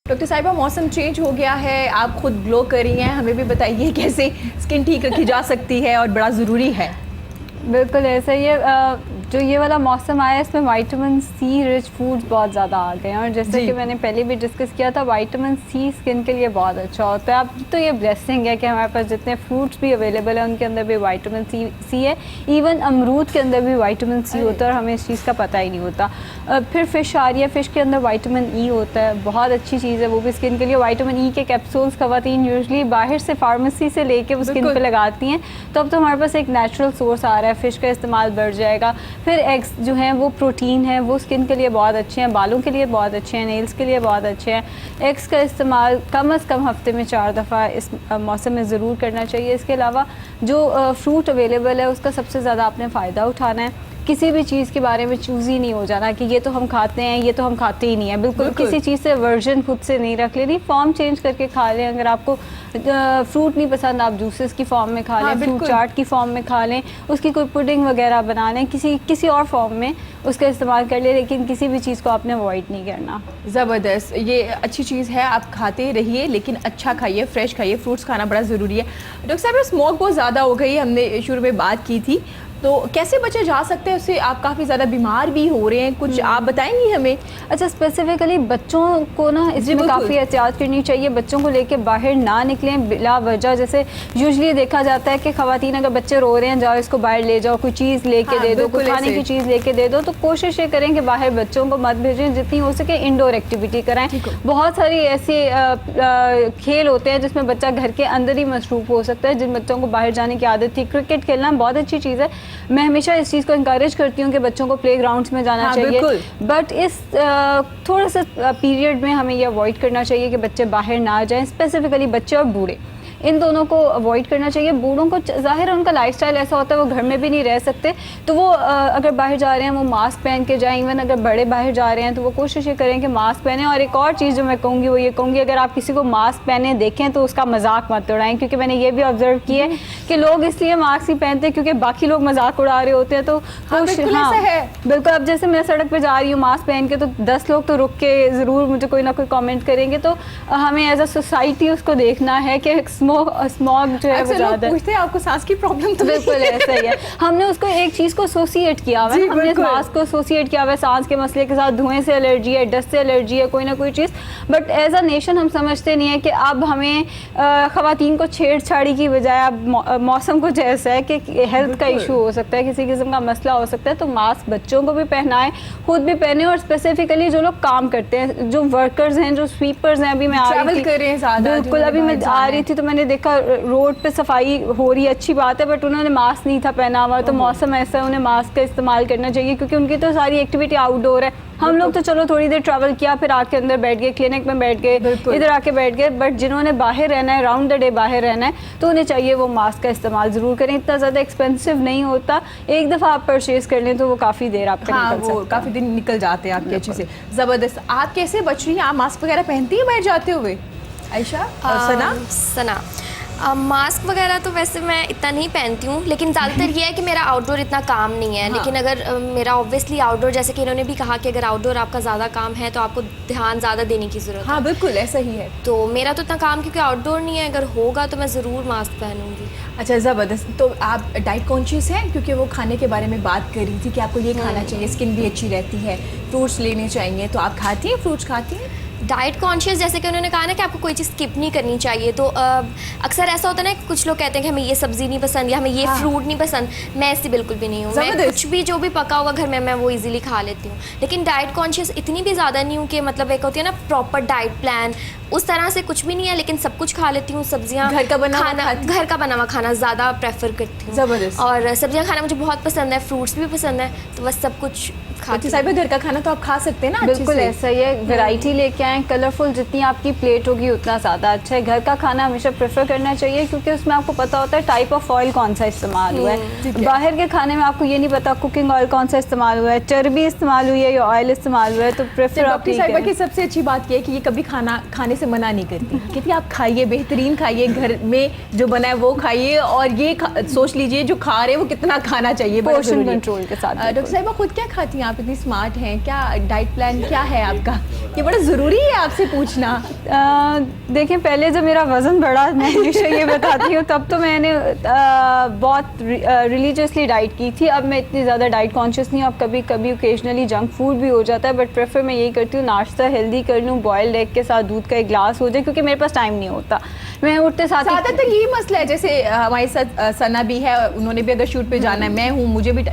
डॉक्टर साहिबा, मौसम चेंज हो गया है, आप खुद ग्लो कर रही हैं, हमें भी बताइए कैसे स्किन ठीक रखी जा सकती है और बड़ा ज़रूरी है। बिल्कुल ऐसा ही है। जो ये वाला मौसम आया है इसमें विटामिन सी रिच फूड्स बहुत ज़्यादा आ गए हैं, और जैसे जी। कि मैंने पहले भी डिस्कस किया था, विटामिन सी स्किन के लिए बहुत अच्छा होता है। अब तो ये ब्लेसिंग है कि हमारे पास जितने फ्रूट्स भी अवेलेबल है उनके अंदर भी विटामिन सी है। इवन अमरूद के अंदर भी विटामिन सी होता है और हमें इस चीज़ का पता ही नहीं होता। फिर फ़िश आ रही है, फ़िश के अंदर विटामिन ई होता है, बहुत अच्छी चीज़ है वो भी स्किन के लिए। विटामिन ई के कैप्सूल्स ख़वातीन यूजली बाहर से फार्मेसी से लेके वो स्किन पे लगाती हैं, तो अब तो हमारे पास एक नेचुरल सोर्स आ रहा है, फ़िश का इस्तेमाल बढ़ जाएगा। फिर एग्स जो हैं वो प्रोटीन है, वो स्किन के लिए बहुत अच्छे हैं, बालों के लिए बहुत अच्छे हैं, नेल्स के लिए बहुत अच्छे हैं। एग्स का इस्तेमाल कम से कम हफ्ते में 4 दफ़ा इस मौसम में ज़रूर करना चाहिए। इसके अलावा जो फ्रूट अवेलेबल है उसका सबसे ज़्यादा आपने फ़ायदा उठाना है। किसी भी चीज़ के बारे में चूज़ी नहीं हो जाना कि ये तो हम खाते हैं, ये तो हम खाते ही नहीं है। बिल्कुल किसी चीज़ से वर्जन खुद से नहीं रख लेनी, फॉर्म चेंज करके खा लें। अगर आपको फ्रूट नहीं पसंद, आप जूसेस की फॉर्म में खा लें, फ्रूट चाट की फॉर्म में खा लें, उसकी कोई पुडिंग वगैरह बना लें, किसी और फॉर्म में उसका इस्तेमाल कर लें, लेकिन किसी भी चीज़ को आपने अवॉइड नहीं करना। ज़बरदस्त, ये अच्छी चीज़ है, आप खाते रहिए लेकिन अच्छा खाइए, फ्रेश खाइए, फ्रूट्स खाना बड़ा ज़रूरी है। डॉक्टर साहब, स्मोक बहुत ज़्यादा हो गई, हमने शुरू में बात की थी, तो कैसे बचे जा सकते हैं उससे? आप काफ़ी ज़्यादा बीमार भी हो रहे हैं, कुछ आप बताएंगी हमें? अच्छा, स्पेसिफिकली बच्चों को ना इसमें काफ़ी एहतियात करनी चाहिए। बच्चों को लेके बाहर ना निकलें बिला वजह। जैसे यूजली देखा जाता है कि ख़वातीन अगर बच्चे रो रहे हैं, जाओ इसको बाहर ले जाओ, कोई चीज़ लेके दे दो, कोई खाने की चीज़ लेके दे दो। तो कोशिश ये करें कि बाहर बच्चों को मत भेजें, जितनी हो सके इंडोर एक्टिविटी कराएं। बहुत सारी ऐसे खेल होते हैं जिसमें बच्चा घर के अंदर ही मसरूफ़ हो सकता है। जिन बच्चों को बाहर जाने की आदत थी, क्रिकेट खेलना बहुत अच्छी चीज़ है, मैं हमेशा इस चीज़ को इंकरेज करती हूँ कि बच्चों को प्ले ग्राउंड्स में जाना चाहिए। बट इस थोड़ा सा पीरियड में हमें ये अवॉइड करना चाहिए कि बच्चे बाहर ना जाएं, स्पेसिफिकली बच्चे और बूढ़े, इन दोनों को अवॉइड करना चाहिए। बूढ़ों को ज़ाहिर है उनका लाइफस्टाइल ऐसा होता है, वो घर में भी नहीं रह सकते, तो वो अगर बाहर जा रहे हैं वो मास्क पहन के जाएं। इवन अगर बड़े बाहर जा रहे हैं तो वो कोशिश ये करें कि मास्क पहने। और एक और चीज़ जो मैं कहूँगी वो ये कहूँगी, अगर आप किसी को मास्क पहने देखें तो उसका मजाक मत उड़ाएं, क्योंकि मैंने ये भी ऑब्जर्व किया है कि लोग इसलिए मास्क ही पहनते हैं क्योंकि बाकी लोग मजाक उड़ा रहे होते हैं। तो बिल्कुल, अब जैसे मैं सड़क पर जा रही हूँ मास्क पहन के, तो 10 लोग तो रुक के ज़रूर मुझे कोई ना कोई कॉमेंट करेंगे। तो हमें एज अ सोसाइटी उसको देखना है कि स्मॉग जो है वो ज़्यादा पूछते हैं आपको सांस की प्रॉब्लम, तो बिल्कुल ऐसा ही है। हमने उसको एक चीज़ को एसोसिएट किया हुआ है, हमने सांस को एसोसिएट किया हुआ है सांस के मसले के साथ, धुएं से एलर्जी है, डस्ट से एलर्जी है, कोई ना कोई चीज़। बट एज अ नेशन हम समझते नहीं है कि अब हमें ख़वातीन को छेड़छाड़ी की बजाय अब मौसम कुछ ऐसा है कि हेल्थ का इशू हो सकता है, किसी किस्म का मसला हो सकता है, तो मास्क बच्चों को भी पहनाएं, खुद भी पहने। और स्पेसिफिकली जो लोग काम करते हैं, जो वर्कर्स हैं, जो स्वीपर्स हैं, अभी मैं आ रही थी, बिल्कुल अभी मैं आ रही थी तो मैंने मैंने देखा रोड पे सफाई हो रही है, अच्छी बात है, बट उन्होंने मास्क नहीं था पहना हुआ। तो मौसम ऐसा है, उन्हें मास्क का इस्तेमाल करना चाहिए क्योंकि उनकी तो सारी एक्टिविटी आउटडोर है। हम लोग तो चलो थोड़ी देर ट्रैवल किया, फिर आके अंदर बैठ गए, क्लिनिक में बैठ गए, इधर आके बैठ गए, बट जिन्होंने बाहर रहना है, राउंड द डे बाहर रहना है, तो उन्हें चाहिए वो मास्क का इस्तेमाल ज़रूर करें। इतना ज़्यादा एक्सपेंसिव नहीं होता, एक दफ़ा आप परचेज़ कर लें तो वो काफ़ी देर आपका हाँ, निकल वो सकता है। काफ़ी दिन निकल जाते हैं आपके अच्छे से। ज़बरदस्त। आप कैसे बच रही हैं? आप मास्क वगैरह पहनती हैं बाहर जाते हुए आयशा और सना? सना मास्क वगैरह तो वैसे मैं इतना नहीं पहनती हूँ, लेकिन ज़्यादातर ये है कि मेरा आउटडोर इतना काम नहीं है। लेकिन अगर मेरा ऑब्वियसली आउटडोर, जैसे कि इन्होंने भी कहा कि अगर आउटडोर आपका ज़्यादा काम है तो आपको ध्यान ज़्यादा देने की ज़रूरत है। हाँ बिल्कुल ऐसा ही है। तो मेरा तो इतना काम क्योंकि आउटडोर नहीं है, अगर होगा तो मैं ज़रूर मास्क पहनूंगी। अच्छा ज़बरदस्त। तो आप डाइट कॉन्शियस हैं क्योंकि वो खाने के बारे में बात कर रही थी कि आपको ये खाना चाहिए, स्किन भी अच्छी रहती है, फ्रूट्स लेने चाहिए, तो आप खाती हैं फ्रूट्स? खाती हैं? डाइट कॉन्शियस जैसे कि उन्होंने कहा ना कि आपको कोई चीज़ स्किप नहीं करनी चाहिए, तो अक्सर ऐसा होता है ना कि कुछ लोग कहते हैं कि हमें ये सब्ज़ी नहीं पसंद या हमें ये फ्रूट नहीं पसंद। मैं ऐसी बिल्कुल भी नहीं हूँ। मैं कुछ भी जो भी पका हुआ घर में मैं वो इजीली खा लेती हूँ। लेकिन डाइट कॉन्शियस इतनी भी ज़्यादा नहीं हूँ कि मतलब एक होती है ना प्रॉपर डाइट प्लान, उस तरह से कुछ भी नहीं है, लेकिन सब कुछ खा लेती हूँ। सब्जियाँ, घर का बना हुआ खाना, घर का बना हुआ खाना ज़्यादा प्रेफर करती हूँ। ज़बरदस्त। और सब्जियाँ खाना मुझे बहुत पसंद है, फ्रूट्स भी पसंद है, तो बस सब कुछ खाती साहिबा घर का खाना तो आप खा सकते हैं ना? बिल्कुल ऐसा ही है, वैरायटी लेके आएँ, कलरफुल जितनी आपकी प्लेट होगी उतना ज़्यादा अच्छा है। घर का खाना हमेशा प्रेफर करना चाहिए क्योंकि उसमें आपको पता होता है टाइप ऑफ ऑयल कौन सा इस्तेमाल हुआ है। बाहर के खाने में आपको ये नहीं पता कुकिंग ऑयल कौन सा इस्तेमाल हुआ है, चर्बी इस्तेमाल हुई है या ऑयल इस्तेमाल हुआ है, तो प्रेफर आप डॉक्टर साहिबा की सबसे अच्छी बात ये है कि ये कभी खाना खाने से मना नहीं करती। कहती आप खाइए, बेहतरीन खाइए, घर में जो बना है वो खाइए, और ये सोच लीजिए जो खा रहे हैं वो कितना खाना चाहिए, पोर्शन कंट्रोल के साथ। डॉक्टर साहिबा खुद क्या खाती हैं? आप इतनी स्मार्ट हैं, क्या डाइट प्लान क्या है आपका? ये बड़ा ज़रूरी है आपसे पूछना। देखिए, पहले जब मेरा वज़न बढ़ा, मैं हमेशा ये बताती हूँ, तब तो मैंने बहुत रिलीजियसली डाइट की थी। अब मैं इतनी ज़्यादा डाइट कॉन्शियस नहीं हूँ। अब कभी कभी ओकेजनली जंक फूड भी हो जाता है, बट प्रेफर मैं यही करती हूँ नाश्ता हेल्दी कर लूँ, बॉइल्ड एग के साथ दूध का एक गिलास हो जाए, क्योंकि मेरे पास टाइम नहीं होता। मैं उठते साथ ज़्यादातर यही मसला है। जैसे हमारे साथ सना भी है, उन्होंने भी अगर शूट पे जाना है, मैं हूँ, मुझे भी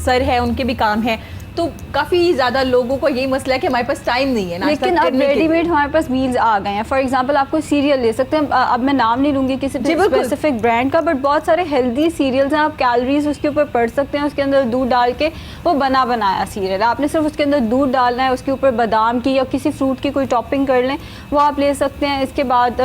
सर है, उनके भी काम है, तो काफ़ी ज़्यादा लोगों को यही मसला है कि हमारे पास टाइम नहीं है। लेकिन अब रेडीमेड हमारे पास मील्स आ गए हैं। फॉर एग्जांपल आपको सीरियल ले सकते हैं, अब मैं नाम नहीं लूँगी किसी स्पेसिफिक ब्रांड का, बट बहुत सारे हेल्दी सीरियल्स हैं। आप कैलोरीज उसके ऊपर पढ़ सकते हैं, उसके अंदर दूध डाल के वो बना बनाया सीरियल, आपने सिर्फ उसके अंदर दूध डालना है, उसके ऊपर बादाम की या किसी फ्रूट की कोई टॉपिंग कर लें, वो आप ले सकते हैं। इसके बाद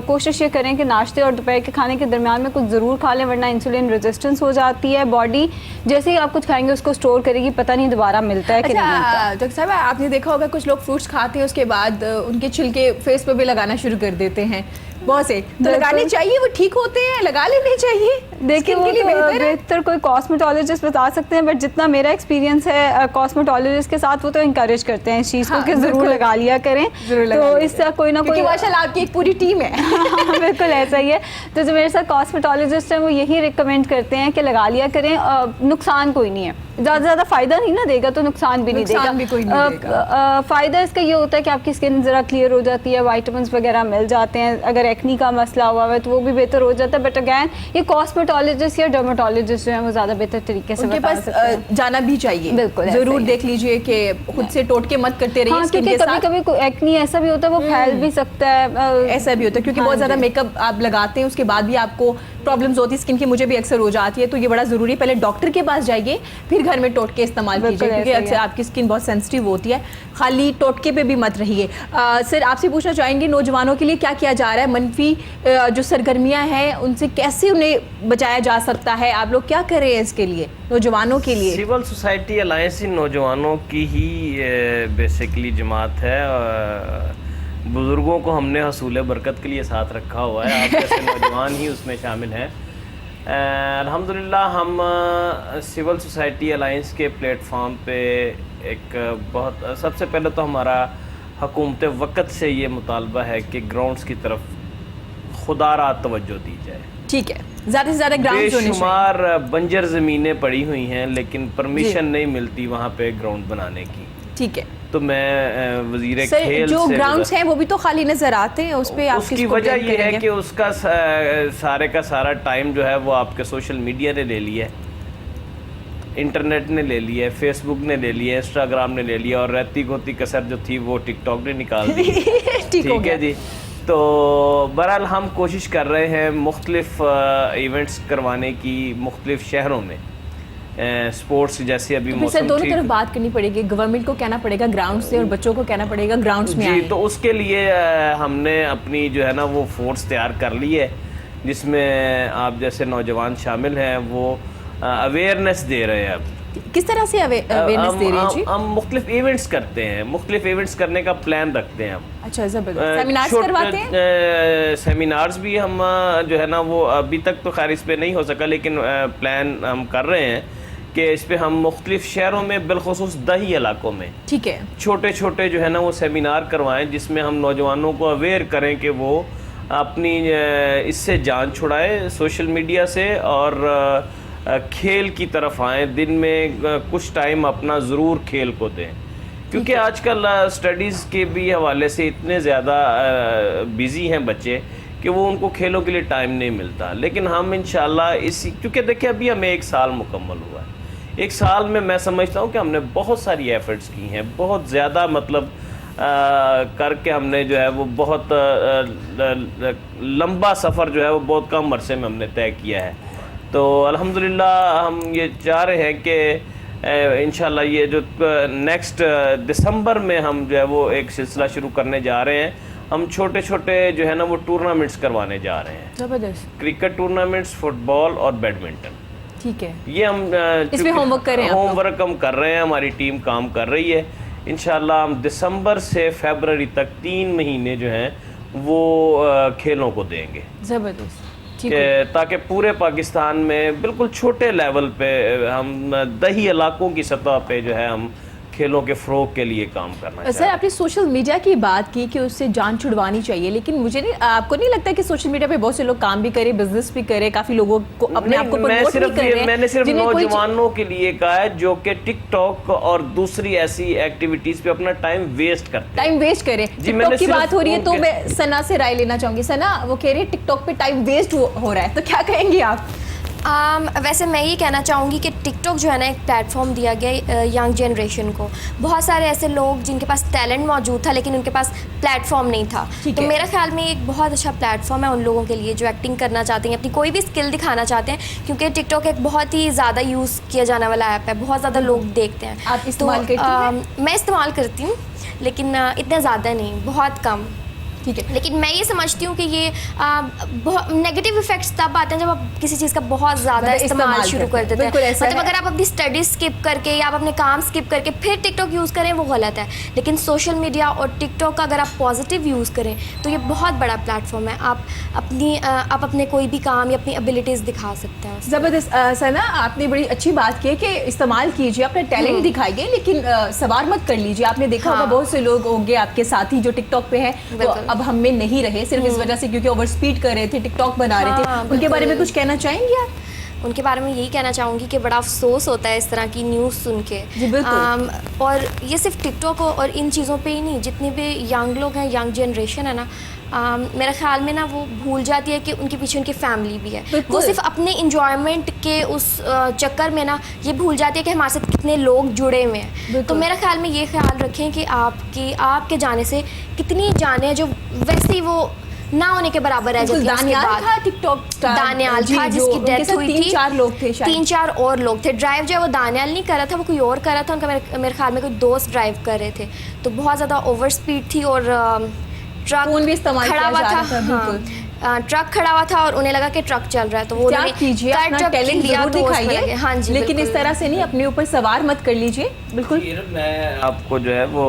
कोशिश ये करें कि नाश्ते और दोपहर के खाने के दरमियान में कुछ ज़रूर खा लें, वरना इंसुलिन रेजिस्टेंस हो जाती है। बॉडी जैसे ही आप कुछ खाएंगे उसको स्टोर करेगी, पता नहीं दोबारा मिलता है। डॉक्टर साहब आपने देखा होगा कुछ लोग फ्रूट्स खाते हैं, उसके बाद उनके छिलके फेस पे भी लगाना शुरू कर देते हैं बहुत से, तो लगाने चाहिए? वो ठीक होते हैं, लगा लेने चाहिए? देखिए, वो तो बेहतर कोई कॉस्मेटोलॉजिस्ट बता सकते हैं, बट जितना मेरा एक्सपीरियंस है कॉस्मेटोलॉजिस्ट के साथ, वो तो इंकरेज करते हैं इस चीज़ को कि ज़रूर लगा लिया करें। तो इससे कोई ना कोई, माशाल्लाह आपकी एक पूरी टीम है। बिल्कुल ऐसा ही है। तो जो मेरे साथ कॉस्मेटोलॉजिस्ट हैं वो यही रिकमेंड करते हैं कि लगा लिया करें, नुकसान कोई नहीं है, ज़्यादा फ़ायदा नहीं ना देगा तो नुकसान भी नहीं देगा। फ़ायदा इसका ये होता है कि आपकी स्किन ज़रा क्लियर हो जाती है, वाइटामिन वगैरह मिल जाते हैं, अगर एक्नी का मसला हुआ है तो वो भी बेहतर हो जाता है। बट अगैन ये कॉस्मेटोलॉजिस्ट या डर्मेटोलॉजिस्ट जो है वो ज़्यादा बेहतर तरीके से उनके पास जाना भी चाहिए। बिल्कुल ज़रूर देख लीजिए कि खुद से टोटके मत करते रहिए। हाँ, क्योंकि कभी कभी एक्नी ऐसा भी होता है वो फैल भी सकता है, ऐसा भी होता है क्योंकि बहुत ज़्यादा मेकअप आप लगाते हैं, उसके बाद भी आपको प्रॉब्लम्स होती है स्किन की, मुझे भी अक्सर हो जाती है। तो ये बड़ा ज़रूरी है, पहले डॉक्टर के पास जाइए, फिर घर में टोटके इस्तेमाल कीजिए, क्योंकि अक्सर आपकी स्किन बहुत सेंसिटिव होती है। खाली टोटके पे भी मत रहिए। सर आपसे पूछना चाहेंगे, नौजवानों के लिए क्या किया जा रहा है? मनफी जो सरगर्मियाँ हैं उनसे कैसे उन्हें बचाया जा सकता है? आप लोग क्या कर रहे हैं इसके लिए, नौजवानों के लिए? सिविल सोसाइटी अलायंस इन नौजवानों की ही बेसिकली जमात है। बुज़ुर्गों को हमने हसूल बरकत के लिए साथ रखा हुआ है, आप जैसे नौजवान ही उसमें शामिल हैं। अल्हम्दुलिल्लाह हम सिविल सोसाइटी अलायंस के प्लेटफॉर्म पे एक बहुत, सबसे पहले तो हमारा हुकूमत वक़्त से ये मुतालबा है कि ग्राउंड्स की तरफ खुदारा तवज्जो दी जाए। ठीक है, ज़्यादा से ज़्यादा ग्राउंड बेशुमार बंजर ज़मीनें पड़ी हुई हैं लेकिन परमिशन नहीं मिलती वहाँ पे ग्राउंड बनाने की। ठीक है, तो मैं वज़ीर खेल जो ग्राउंड्स हैं वो भी तो खाली नजर आते हैं, उस पे आप उसकी वजह ये है कि उसका सारे का सारा टाइम जो है वो आपके सोशल मीडिया ने ले लिया है, इंटरनेट ने ले लिया है, फेसबुक ने ले लिया है, इंस्टाग्राम ने ले लिया, और रहती गोती कसर जो थी वो टिकटॉक ने निकाल दी। ठीक है जी। तो बहरहाल हम कोशिश कर रहे हैं मुख्तलिफ इवेंट्स करवाने की मुख्तलिफ शहरों में, स्पोर्ट्स जैसे अभी फिर मौसम सर दोनों ठीक- तरफ बात करनी पड़ेगी, गवर्नमेंट को कहना पड़ेगा ग्राउंड से और बच्चों को कहना पड़ेगा ग्राउंड्स में जी। आएं। तो उसके लिए हमने अपनी जो है ना वो फोर्स तैयार कर ली है, जिसमें आप जैसे नौजवान शामिल हैं, वो अवेयरनेस दे रहे हैं। अब किस तरह से अवेयरनेस दे रही है जी? हम मुख्तलिफ इवेंट्स करते हैं, मुख्तलिफ इवेंट्स करने का प्लान रखते हैं हम। अच्छा, जबरदस्त। सेमिनार्स करवाते हैं? सेमिनार्स भी हम जो है ना वो अभी तक तो खैर इस पे नहीं हो सका, लेकिन प्लान हम कर रहे हैं कि इस पे हम मुख्तलिफ शहरों में बिलखुसूस दही इलाकों में ठीक है। छोटे छोटे जो है ना वो सेमिनार करवाएं, जिसमें हम नौजवानों को अवेयर करें कि वो अपनी इससे जान छुड़ाएं सोशल मीडिया से, और खेल की तरफ आएँ। दिन में कुछ टाइम अपना ज़रूर खेल को दें, क्योंकि आजकल स्टडीज़ के भी हवाले से इतने ज़्यादा बिज़ी हैं बच्चे कि वो उनको खेलों के लिए टाइम नहीं मिलता। लेकिन हम इंशाल्लाह इसी, क्योंकि देखिए अभी हमें 1 साल मुकम्मल हुआ है, 1 साल में मैं समझता हूँ कि हमने बहुत सारी एफ़र्ट्स की हैं, बहुत ज़्यादा मतलब करके हमने जो है वो बहुत लंबा सफ़र जो है वो बहुत कम अरसे में हमने तय किया है। तो अल्हम्दुलिल्लाह हम ये चाह रहे हैं कि इंशाल्लाह ये जो नेक्स्ट दिसंबर में हम जो है वो एक सिलसिला शुरू करने जा रहे हैं। हम छोटे छोटे जो है ना वो टूर्नामेंट्स करवाने जा रहे हैं, जबरदस्त। क्रिकेट टूर्नामेंट्स, फुटबॉल और बैडमिंटन। ठीक है, ये हम इसमें होमवर्क कर रहे हैं आप लोग? होमवर्क हम कर रहे हैं, हमारी टीम काम कर रही है। इंशाल्लाह हम दिसंबर से फरवरी तक 3 महीने जो हैं वो खेलों को देंगे, जबरदस्त। ठीक है। ताकि पूरे पाकिस्तान में बिल्कुल छोटे लेवल पे हम दही इलाकों की सतह पे जो है हम खेलों के फ़रोग के लिए काम करना सर चाहिए। आपने सोशल मीडिया की बात की कि उससे जान छुड़वानी चाहिए, लेकिन मुझे नहीं, आपको नहीं लगता कि सोशल मीडिया पे बहुत से लोग काम भी करें, बिजनेस भी करें, काफी लोगों को अपने आप को प्रमोट भी कर रहे हैं? मैंने सिर्फ जिन्हें कोई नौजवानों के लिए कहा है जो कि टिकटॉक और दूसरी ऐसी एक्टिविटीज पे अपना टाइम वेस्ट करते हैं। टाइम वेस्ट करें। जी, टिकटॉक मैंने की सिर्फ बात हो रही है तो उनके- मैं सना से राय लेना चाहूंगी। सना, वो कह रही है टिकटॉक पे टाइम वेस्ट हो रहा है, तो क्या कहेंगी आप? वैसे मैं ये कहना चाहूँगी कि टिकटॉक जो है ना एक प्लेटफॉर्म दिया गया यंग जनरेशन को। बहुत सारे ऐसे लोग जिनके पास टैलेंट मौजूद था लेकिन उनके पास प्लेटफॉर्म नहीं था, ठीक तो है। मेरा ख्याल में एक बहुत अच्छा प्लेटफॉर्म है उन लोगों के लिए जो एक्टिंग करना चाहते हैं, अपनी कोई भी स्किल दिखाना चाहते हैं, क्योंकि टिकटॉक एक बहुत ही ज़्यादा यूज़ किया जाने वाला ऐप है, बहुत ज़्यादा लोग देखते हैं। आप इस्तेमाल करती हैं? मैं इस्तेमाल करती हूँ, लेकिन इतना ज़्यादा नहीं, बहुत कम। ठीक है। लेकिन मैं ये समझती हूँ कि ये बहुत नेगेटिव इफेक्ट्स तब आते हैं जब आप किसी चीज़ का बहुत ज़्यादा इस्तेमाल शुरू कर देते हैं। बिल्कुल ऐसा मतलब है। अगर आप अपनी स्टडी स्किप करके या आप अपने काम स्किप करके फिर टिकटॉक यूज़ करें वो गलत है, लेकिन सोशल मीडिया और टिकटॉक का अगर आप पॉजिटिव यूज़ करें तो ये बहुत बड़ा प्लेटफॉर्म है। आप अपने कोई भी काम या अपनी एबिलिटीज़ दिखा सकते हैं। जबरदस्त। सना, आपने बड़ी अच्छी बात की है कि इस्तेमाल कीजिए, अपना टैलेंट दिखाइए, लेकिन सवार मत कर लीजिए। आपने देखा होगा हाँ। बहुत से लोग होंगे आपके साथी जो टिकटॉक पे हैं, वो बिल्कुल। अब हम में नहीं रहे सिर्फ इस वजह से क्योंकि ओवर स्पीड कर रहे थे, टिकटॉक बना रहे थे। हाँ, उनके बारे में बिल्कुल। कुछ कहना चाहेंगे आप? उनके बारे में यही कहना चाहूँगी कि बड़ा अफसोस होता है इस तरह की न्यूज़ सुन के। जी, बिल्कुल। और ये सिर्फ टिकटॉक और इन चीज़ों पे ही नहीं, जितने भी यंग लोग हैं, यंग जनरेशन है ना, मेरे ख्याल में ना वो भूल जाती है कि उनके पीछे उनकी फैमिली भी है। बिल्कुल। वो सिर्फ अपने इंजॉयमेंट के उस चक्कर में ना ये भूल जाती है कि हमारे साथ कितने लोग जुड़े हुए हैं। बिल्कुल। तो मेरा ख्याल में ये ख्याल रखें कि आपके जाने से कितनी जाने हैं जो वैसे ही वो ना होने के बराबर है। जब दानियाल था टिकटॉक स्टार, दानियाल जी, था जो जिसकी उनके डेथ साथ हुई थी। 3-4 लोग थे शायद। 3-4 और लोग थे। ड्राइव जो है वो दानियाल नहीं कर रहा था, वो कोई और कर रहा था। उनका मेरे ख्याल में कोई दोस्त ड्राइव कर रहे थे, तो बहुत ज़्यादा ओवर स्पीड थी और ट्रक फोन भी इस्तेमाल खड़ा किया हुआ जा था। रहा था, बिल्कुल। हाँ, ट्रक खड़ा हुआ था और उन्हें लगा कि ट्रक चल रहा है, तो वो त्याग कीजिए, अपना टैलेंट जरूर दिखाइए, हाँ जी, लेकिन इस तरह से नहीं, अपने ऊपर सवार मत कर लीजिए। बिल्कुल। मैं आपको जो है वो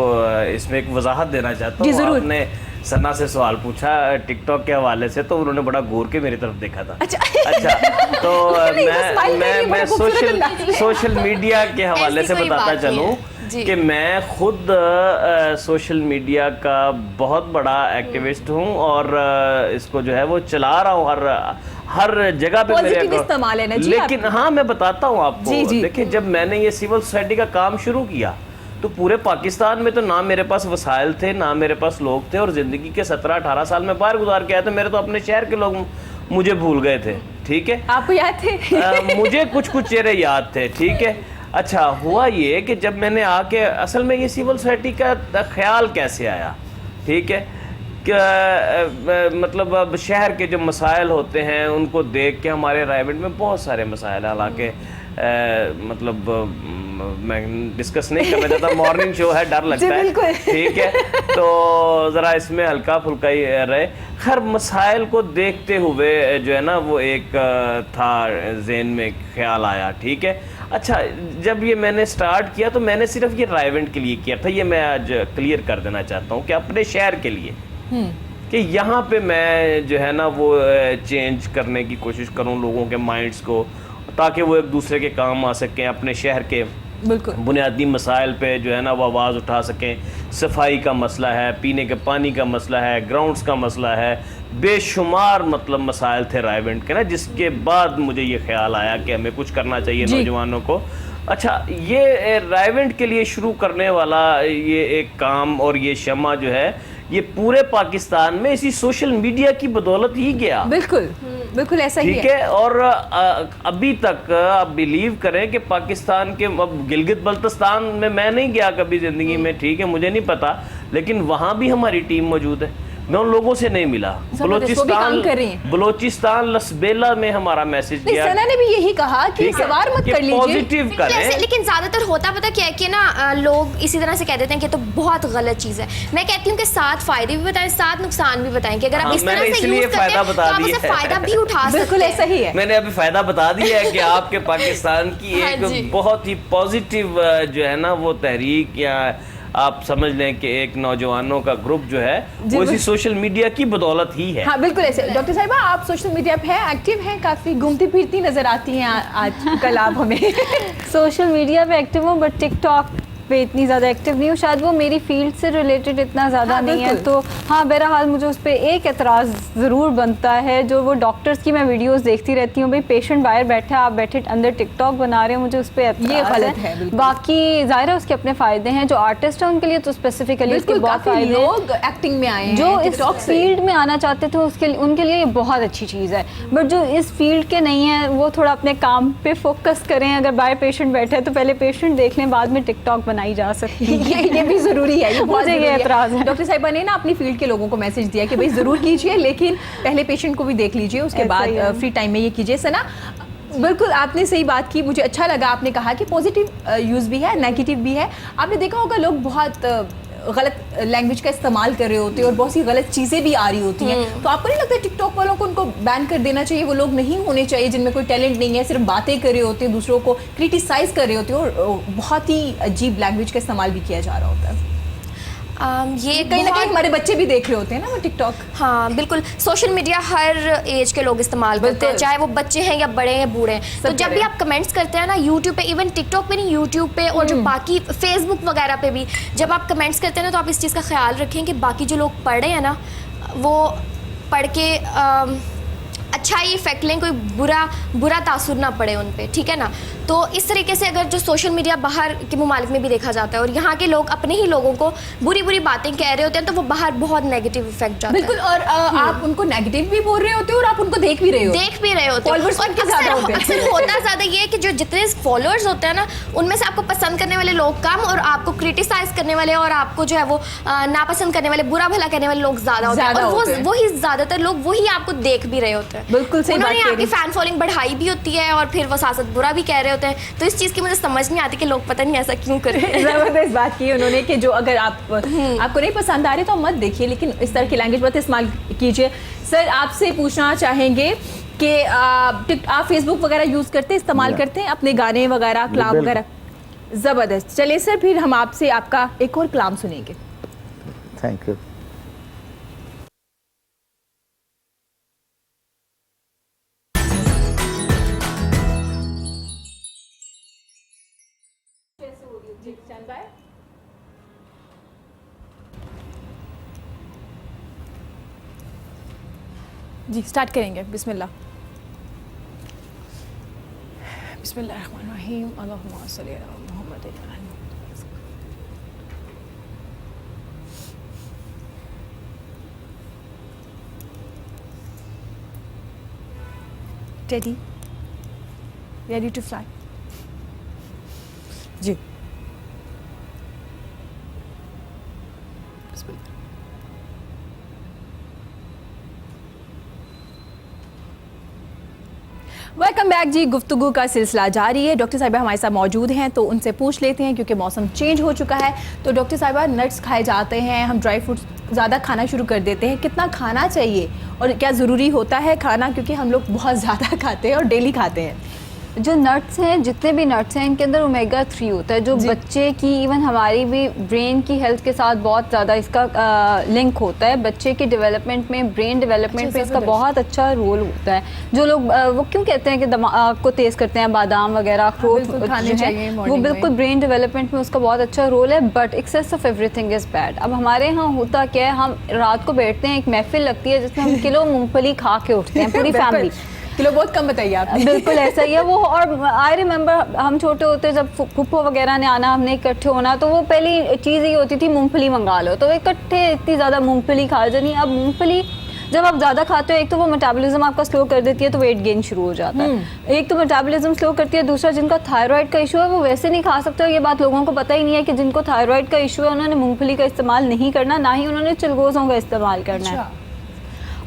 इसमें एक वजाहत देना चाहता जी, हूँ। जरूर। आपने सना से सवाल पूछा टिकटॉक के हवाले से, तो उन्होंने बड़ा गौर के मेरी तरफ देखा था। अच्छा। तो नहीं, वो smile कर रही है, मैं बड़ा खूबसूरत अंदाज में। सोशल मीडिया के हवाले ऐसी से कोई बताता बात नहीं चलूँ है। जी। कि मैं खुद सोशल मीडिया का बहुत बड़ा एक्टिविस्ट हूँ और इसको जो है वो चला रहा हूँ हर जगह पे मेरे Positive इस्तेमाल है ना जी लेकिन आपका। हाँ, मैं बताता हूँ आपको। जी, जी। देखिए, जब मैंने ये सिविल सोसाइटी का काम शुरू किया तो पूरे पाकिस्तान में तो ना मेरे पास वसाइल थे, ना मेरे पास लोग थे, और ज़िंदगी के 17-18 साल में बाहर गुजार के आए थे। मेरे तो अपने शहर के लोग मुझे भूल गए थे, ठीक है। आपको याद थे? मुझे कुछ चेहरे याद थे, ठीक है। अच्छा, हुआ ये कि जब मैंने आके, असल में ये सिविल सोसाइटी का ख्याल कैसे आया, ठीक है, मतलब अब शहर के जो मसाइल होते हैं उनको देख के हमारे रायवेंड में बहुत सारे मसाइल हैं, हालांकि मतलब मैं डिस्कस नहीं करना चाहता, मॉर्निंग शो है, डर लगता है, ठीक है, तो ज़रा इसमें हल्का फुल्का ही रहे। खैर मसाइल को देखते हुए जो है ना वो एक था ज़हन में ख्याल आया, ठीक है। अच्छा, जब ये मैंने स्टार्ट किया तो मैंने सिर्फ ये रायवेंड के लिए किया था, ये मैं आज क्लियर कर देना चाहता हूँ कि अपने शहर के लिए, कि यहाँ पे मैं जो है ना वो चेंज करने की कोशिश करूँ लोगों के माइंड्स को, ताकि वो एक दूसरे के काम आ सकें, अपने शहर के बिल्कुल बुनियादी मसाइल पे जो है ना वो आवाज़ उठा सकें। सफाई का मसला है, पीने के पानी का मसला है, ग्राउंड्स का मसला है, बेशुमार मतलब मसाइल थे रायवेंड के ना, जिसके बाद मुझे ये ख्याल आया कि हमें कुछ करना चाहिए नौजवानों को। अच्छा, ये रायवेंड के लिए शुरू करने वाला ये एक काम और ये शमा जो है ये पूरे पाकिस्तान में इसी सोशल मीडिया की बदौलत ही गया। बिल्कुल बिल्कुल ऐसा ही ठीक है। और अभी तक आप बिलीव करें कि पाकिस्तान के, अब गिलगित बल्तिस्तान में मैं नहीं गया कभी ज़िंदगी में, ठीक है, मुझे नहीं पता, लेकिन वहाँ भी हमारी टीम मौजूद है, मैं उन लोगों से नहीं मिला। बलोचिस्तान लसबेला में हमारा मैसेज गया, सना ने भी यही कहा कि सवार मत कर लीजिए, पॉजिटिव करें। लेकिन ज्यादातर होता पता क्या है कि ना लोग इसी तरह से कह देते हैं कि तो बहुत गलत चीज है। मैं कहती हूँ कि 7 फायदे भी बताएं, 7 नुकसान भी बताएं, कि अगर आप इस तरह से यूज करते हैं तो आप उसे फायदा भी उठा सकते हैं। बिल्कुल ऐसा ही है। मैंने अभी फायदा बता दिया है कि आपके पाकिस्तान की एक बहुत ही पॉजिटिव जो है ना वो तहरीक, या आप समझ लें कि एक नौजवानों का ग्रुप जो है वो इसी सोशल मीडिया की बदौलत ही है। हाँ बिल्कुल ऐसे। डॉक्टर साहिबा, आप सोशल मीडिया पे हैं, एक्टिव हैं, काफी घूमती फिरती नजर आती हैं आज कल आप हमें। सोशल मीडिया पे एक्टिव हूँ, बट टिकटॉक पे इतनी ज़्यादा एक्टिव नहीं हूँ, शायद वो मेरी फील्ड से रिलेटेड इतना ज़्यादा नहीं है। तो हाँ, बहरहाल मुझे उस पर एक एतराज़ ज़रूर बनता है, जो वो डॉक्टर्स की मैं वीडियोस देखती रहती हूँ, भाई पेशेंट बाहर बैठा है, आप बैठे अंदर टिकटॉक बना रहे हो, मुझे उस पर ये गलत है। बाकी ज़ाहिर है उसके अपने फ़ायदे हैं, जो आर्टिस्ट हैं उनके लिए तो स्पेसिफिकली उसके बहुत फ़ायदे हैं। लोग एक्टिंग में आए हैं, जो इस फील्ड में आना चाहते थे उसके उनके लिए ये बहुत अच्छी चीज़ है, बट जो इस फील्ड के नहीं है वो थोड़ा अपने काम पे फोकस करें। अगर बाहर पेशेंट बैठा है तो पहले पेशेंट देख लें, बाद में टिकटॉक बनाई जा सकती है। ये भी जरूरी है, ये बहुत ये एतराज है। डॉक्टर साहिबा ने ना अपनी फील्ड के लोगों को मैसेज दिया कि भाई जरूर कीजिए, लेकिन पहले पेशेंट को भी देख लीजिए, उसके बाद फ्री टाइम में ये कीजिए। सना, बिल्कुल आपने सही बात की, मुझे अच्छा लगा आपने कहा कि पॉजिटिव यूज़ भी है, नेगेटिव भी है। आपने देखा होगा लोग बहुत गलत लैंग्वेज का इस्तेमाल कर रहे होते हैं और बहुत सी गलत चीज़ें भी आ रही होती हैं, तो आपको नहीं लगता टिकटॉक वालों को उनको बैन कर देना चाहिए? वो लोग नहीं होने चाहिए जिनमें कोई टैलेंट नहीं है, सिर्फ बातें कर रहे होते हैं, दूसरों को क्रिटिसाइज कर रहे होते हैं और बहुत ही अजीब लैंग्वेज का इस्तेमाल भी किया जा रहा होता है। ये कहीं ना कहीं हमारे बच्चे भी देख रहे होते हैं ना वो टिकटॉक। हाँ बिल्कुल, सोशल मीडिया हर एज के लोग इस्तेमाल करते हैं, चाहे वो बच्चे हैं या बड़े हैं बूढ़े हैं। तो जब भी आप कमेंट्स करते हैं ना यूट्यूब पे, इवन टिकटॉक पे नहीं, यूट्यूब पे और जो बाकी फेसबुक वगैरह पे भी जब आप कमेंट्स करते हैं ना, तो आप इस चीज़ का ख्याल रखें कि बाकी जो लोग पढ़ रहे हैं ना वो पढ़ के अच्छा ही इफेक्ट लें, कोई बुरा तासुर ना पड़े उन पे, ठीक है ना। तो इस तरीके से अगर जो सोशल मीडिया बाहर के मुमालिक में भी देखा जाता है और यहाँ के लोग अपने ही लोगों को बुरी बातें कह रहे होते हैं, तो वो बाहर बहुत नेगेटिव इफेक्ट जाता है। बिल्कुल, और आप उनको नेगेटिव भी बोल रहे होते हैं और आप उनको देख भी रहे होते हैं। अक्सर होता ज़्यादा ये है कि जो जितने फॉलोअर्स होते हैं ना, उनमें से आपको पसंद करने वाले लोग कम और आपको क्रिटिसाइज करने वाले और आपको जो है वो नापसंद करने वाले, बुरा भला कहने वाले लोग ज़्यादा होते हैं, और वही ज़्यादातर लोग वही आपको देख भी रहे होते हैं। बिल्कुल सही बात, उन्होंने आपकी फैन फॉलोइंग बढ़ाई भी होती है और फिर वो साथ बुरा भी कह रहे होते हैं। तो इस चीज़ की मुझे समझ नहीं आती कि लोग पता नहीं ऐसा क्यों करते हैं। ज़बरदस्त बात की उन्होंने कि जो अगर आपको नहीं पसंद आ रही तो मत देखिए, लेकिन इस तरह की लैंग्वेज मत इस्तेमाल कीजिए। सर, आपसे पूछना चाहेंगे कि आप फेसबुक वगैरह यूज़ करते हैं, इस्तेमाल करते हैं अपने गाने वगैरह, कलाम वगैरह? ज़बरदस्त। चलिए सर, फिर हम आपसे आपका एक और कलाम सुनेंगे। Thank you. जी, स्टार्ट करेंगे। बिस्मिल्लाह। बिस्मिल्लाहिर्रहमानिर्रहीम। अल्लाहुम्मा सल्ली अला मुहम्मद। Teddy, ready to fly? जी। वेलकम बैक जी। गुफ्तगू का सिलसिला जारी है। डॉक्टर साहिबा हमारे साथ मौजूद हैं तो उनसे पूछ लेते हैं, क्योंकि मौसम चेंज हो चुका है। तो डॉक्टर साहिबा, नट्स खाए जाते हैं, हम ड्राई फ्रूट्स ज़्यादा खाना शुरू कर देते हैं, कितना खाना चाहिए और क्या ज़रूरी होता है खाना, क्योंकि हम लोग बहुत ज़्यादा खाते हैं और डेली खाते हैं। जो नट्स हैं, जितने भी नट्स हैं, इनके अंदर ओमेगा 3 होता है, जो बच्चे की, इवन हमारी भी ब्रेन की हेल्थ के साथ बहुत ज़्यादा इसका लिंक होता है। बच्चे की डेवलपमेंट में, ब्रेन डेवलपमेंट में इसका बहुत अच्छा रोल होता है। जो लोग वो क्यों कहते हैं कि दिमाग को तेज़ करते हैं, बादाम वगैरह, अखरोट खाने चाहिए वो मॉर्निंग बिल्कुल ब्रेन डेवलपमेंट में उसका बहुत अच्छा रोल है। But excess of everything is bad. अब हमारे यहाँ होता क्या है, हम रात को बैठते हैं, एक महफिल लगती है जिसमें हम किलो मूंगफली खा के उठते हैं पूरी फैमिली। किलो बहुत कम बताइए आपने। बिल्कुल ऐसा ही है वो। और आई रिमेंबर हम छोटे होते जब फूफो वगैरह ने आना, हमने इकट्ठे होना, तो वो पहली चीज़ ये होती थी मूंगफली मंगा लो, तो इकट्ठे इतनी ज़्यादा मूंगफली खा जानी। अब मूंगफली जब आप ज़्यादा खाते हो, एक तो वो मेटाबॉलिज्म आपका स्लो कर देती है, तो वेट गेन शुरू हो जाता है। एक तो मेटाबॉलिज्म स्लो करती है, दूसरा जिनका थायराइड का इशू है वो वैसे नहीं खा सकते। ये बात लोगों को पता ही नहीं है कि जिनको थायराइड का इशू है उन्होंने मूंगफली का इस्तेमाल नहीं करना, ना ही उन्होंने चिलगोज़ों का इस्तेमाल करना है।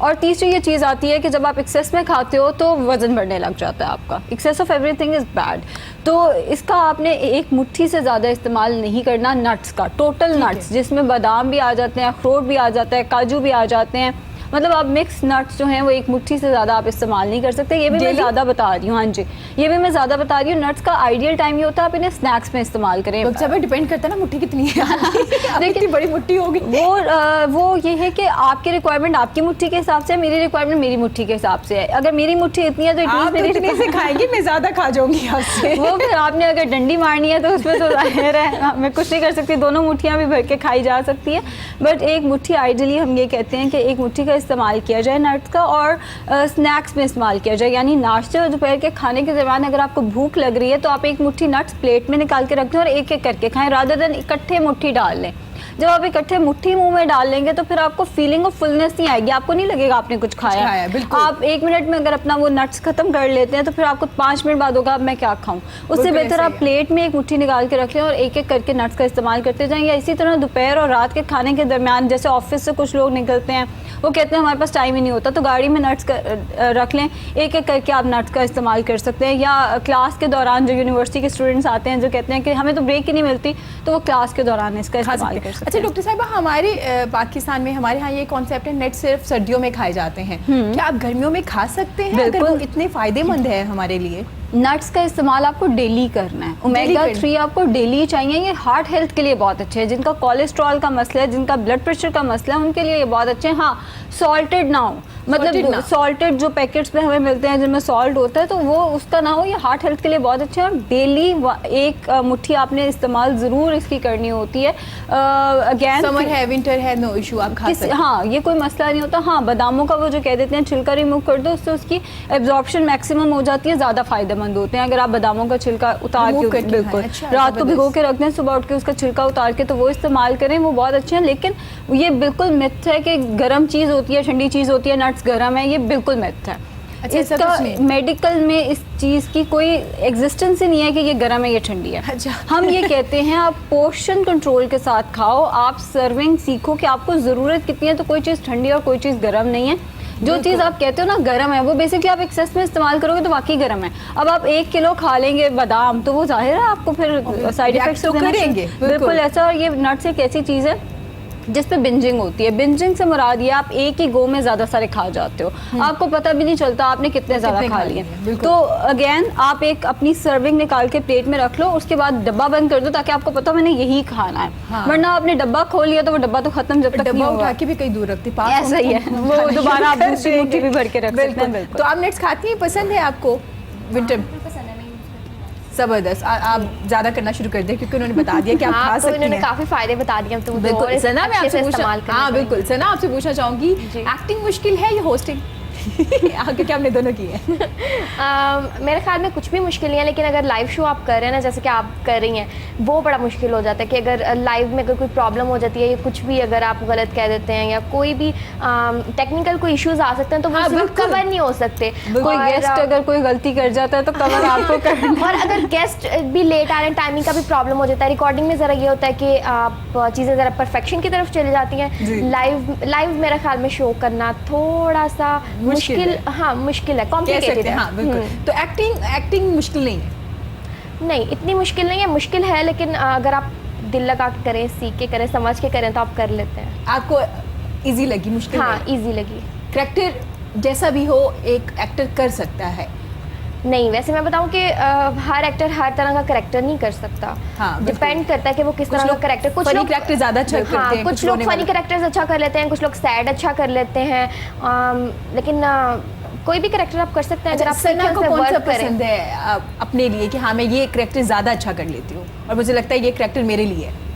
और तीसरी ये चीज़ आती है कि जब आप एक्सेस में खाते हो तो वज़न बढ़ने लग जाता है आपका। Excess of everything is bad. तो इसका आपने एक मुट्ठी से ज़्यादा इस्तेमाल नहीं करना नट्स का, टोटल नट्स, जिसमें बादाम भी आ जाते हैं, अखरोट भी आ जाता है, काजू भी आ जाते हैं। मतलब आप मिक्स नट्स जो हैं वो एक मुट्ठी से ज़्यादा आप इस्तेमाल नहीं कर सकते। ये भी मैं ज़्यादा बता रही हूँ। हाँ जी, ये भी मैं ज़्यादा बता रही हूँ। नट्स का आइडियल टाइम ये होता है आप इन्हें स्नैक्स में इस्तेमाल करें। तो जब डिपेंड करता है ना मुट्ठी कितनी है। देखिए बड़ी मुट्ठी होगी वो ये है कि आपकी रिक्वायरमेंट आपकी मुट्ठी के हिसाब से है, मेरी रिक्वायरमेंट मेरी मुट्ठी के हिसाब से है। अगर मेरी मुट्ठी इतनी है तो आप इतने से खाएंगी, मैं ज़्यादा खा जाऊंगी आपसे। वो फिर आपने अगर डंडी मारनी है तो उसमें तो जाहिर है मैं कुछ नहीं कर सकती, दोनों मुट्ठियाँ भी भर के खाई जा सकती है। बट एक मुट्ठी आइडियली हम ये कहते हैं कि एक मुट्ठी का इस्तेमाल किया जाए नट्स का, और स्नैक्स में इस्तेमाल किया जाए। यानी नाश्ते और दोपहर के खाने के दौरान अगर आपको भूख लग रही है तो आप एक मुट्ठी नट्स प्लेट में निकाल के रख दें और एक एक करके खाएं, रादर देन इकट्ठे मुट्ठी डाल लें। जब आप इकट्ठे मुट्ठी मुंह में डाल लेंगे तो फिर आपको फीलिंग ऑफ फुलनेस नहीं आएगी, आपको नहीं लगेगा आपने कुछ खाया। आप 1 मिनट में अगर अपना वो नट्स खत्म कर लेते हैं तो फिर आपको 5 मिनट बाद होगा अब मैं क्या खाऊं। उससे बेहतर आप प्लेट में एक मुट्ठी निकाल के रख लें और एक एक करके नट्स का इस्तेमाल करते जाएं। या इसी तरह दोपहर और रात के खाने के दरमियान, जैसे ऑफिस से कुछ लोग निकलते हैं, वो कहते हैं हमारे पास टाइम ही नहीं होता, तो गाड़ी में नट्स रख लें, एक एक करके आप नट्स का इस्तेमाल कर सकते हैं। या क्लास के दौरान जो यूनिवर्सिटी के स्टूडेंट्स आते हैं जो कहते हैं कि हमें तो ब्रेक ही नहीं मिलती, तो वो क्लास के दौरान इसका इस्तेमाल कर सकते हैं। अच्छा डॉक्टर साहिबा, हमारे पाकिस्तान में हमारे यहाँ ये कॉन्सेप्ट है नट्स सिर्फ सर्दियों में खाए जाते हैं, क्या आप गर्मियों में खा सकते हैं अगर वो इतने फायदेमंद है हमारे लिए? नट्स का इस्तेमाल आपको डेली करना है। ओमेगा 3 आपको डेली चाहिए। ये हार्ट हेल्थ के लिए बहुत अच्छे हैं, जिनका कोलेस्ट्रॉल का मसला है, जिनका ब्लड प्रेशर का मसला है, उनके लिए ये बहुत अच्छे हैं। हाँ, सॉल्टेड ना हो, मतलब सॉल्टेड जो पैकेट्स में हमें मिलते हैं जिनमें सॉल्ट होता है तो वो उसका ना हो। ये हार्ट हेल्थ के लिए बहुत अच्छे हैं और डेली एक मुट्ठी आपने इस्तेमाल ज़रूर इसकी करनी होती है। अगेन समर है, विंटर है, नो इशू, आप खा सकते हैं। हाँ, ये कोई मसला नहीं होता। हाँ, बादामों का वो जो कह देते हैं छिलका रिमूव कर दो, उससे उसकी एब्जॉर्प्शन मैक्सिमम हो जाती है, ज़्यादा फायदेमंद होते हैं। अगर आप बादामों का छिलका उतार के बिल्कुल रात को भिगो के रख दें, सुबह उठ के उसका छिलका उतार के तो वो इस्तेमाल करें, वो बहुत अच्छे हैं। लेकिन ये बिल्कुल मिथ है कि गर्म चीज़ होती है, ठंडी चीज़ होती है, नट्स गर्म है, ये बिल्कुल मिथ है। अच्छा, इसका मेडिकल में इस चीज़ की कोई एग्जिस्टेंस ही नहीं है कि ये गर्म है, ये ठंडी है। अच्छा। हम ये कहते हैं आप पोर्शन कंट्रोल के साथ खाओ, आप सर्विंग सीखो कि आपको ज़रूरत कितनी है। तो कोई चीज़ ठंडी और कोई चीज़ गर्म नहीं है। जो चीज़ आप कहते हो ना गर्म है, वो बेसिकली आप एक्सेस में इस्तेमाल करोगे तो वाकई गर्म है। अब आप 1 किलो खा लेंगे बादाम तो वो जाहिर है आपको फिर साइड इफेक्ट्स तो करेंगे। बिल्कुल ऐसा। और ये नट्स एक ऐसी चीज़ है जिस पे बिंजिंग होती है। बिंजिंग से मुराद ये आप एक ही गो में ज़्यादा सारे खा जाते हो, आपको पता भी नहीं चलता आपने कितने ज़्यादा खा लिए। तो अगेन आप एक अपनी सर्विंग निकाल के प्लेट में रख लो, उसके बाद डब्बा बंद कर दो ताकि आपको पता मैंने यही खाना है। हाँ। वरना आपने डब्बा खोल लिया तो वो डब्बा तो खत्म जब तक नहीं होगा। उठा के भी कहीं दूर रखते पास ऐसा ही है, वो दोबारा आप दूसरी मुट्ठी भी भर के रख सकते हैं। तो आप नट्स खाती हैं, पसंद है आपको? विंटर जबरदस्त। आप ज्यादा करना शुरू कर दें क्योंकि उन्होंने बता दिया कि आप खा सकती हैं। इन्होंने काफी फायदे बता दिए। तो बिल्कुल सना, मैं आपसे हाँ बिल्कुल सना, आपसे पूछना चाहूँगी, एक्टिंग मुश्किल है या होस्टिंग? आगे क्या आपने दोनों की है? मेरे ख्याल में कुछ भी मुश्किल नहीं है, लेकिन अगर लाइव शो आप कर रहे हैं ना, जैसे कि आप कर रही हैं, वो बड़ा मुश्किल हो जाता है कि अगर लाइव में अगर कोई प्रॉब्लम हो जाती है या कुछ भी अगर आप गलत कह देते हैं या कोई भी टेक्निकल कोई इश्यूज आ सकते हैं तो वो कवर नहीं हो सकते। कोई गेस्ट अगर कोई गलती कर जाता है तो कवर आपको करना। और अगर गेस्ट भी लेट आ रहे हैं, टाइमिंग का भी प्रॉब्लम हो जाता है। रिकॉर्डिंग में ज़रा ये होता है कि आप चीज़ें ज़रा परफेक्शन की तरफ चली जाती हैं। लाइव मेरे ख्याल में शो करना थोड़ा सा मुश्किल, हाँ मुश्किल है, कह कॉम्प्लिकेटेड सकते हैं, है। हाँ बिल्कुल। तो एक्टिंग मुश्किल नहीं है? नहीं, इतनी मुश्किल नहीं है, मुश्किल है लेकिन अगर आप दिल लगा के करें, सीख के करें, समझ के करें तो आप कर लेते हैं। आपको इजी लगी, मुश्किल हाँ नहीं? इजी लगी। करैक्टर जैसा भी हो एक एक्टर कर सकता है? नहीं, वैसे मैं बताऊं कि हर एक्टर हर तरह का करेक्टर नहीं कर सकता। हाँ, बिल्कुल। डिपेंड करता है कि वो किस तरह का करेक्टर। कुछ funny लोग character ज़्यादा अच्छा करते हैं, कुछ लोग रोने फनी वाले। करेक्टर्स अच्छा कर लेते हैं, कुछ लोग सैड अच्छा कर लेते हैं, लेकिन कोई भी करेक्टर आप कर सकते हैं अगर आप सना को सीखें, कौन सा वर्क करें। पसंद है अपने लिए कि हाँ मैं ये करेक्टर ज़्यादा अच्छा कर लेती हूँ और मुझे लगता है ये करेक्टर मेरे लिए है?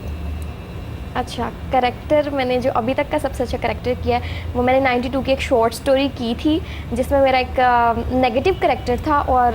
अच्छा, करेक्टर मैंने जो अभी तक का सबसे अच्छा करेक्टर किया है वो मैंने 92 की एक शॉर्ट स्टोरी की थी जिसमें मेरा एक नेगेटिव करेक्टर था और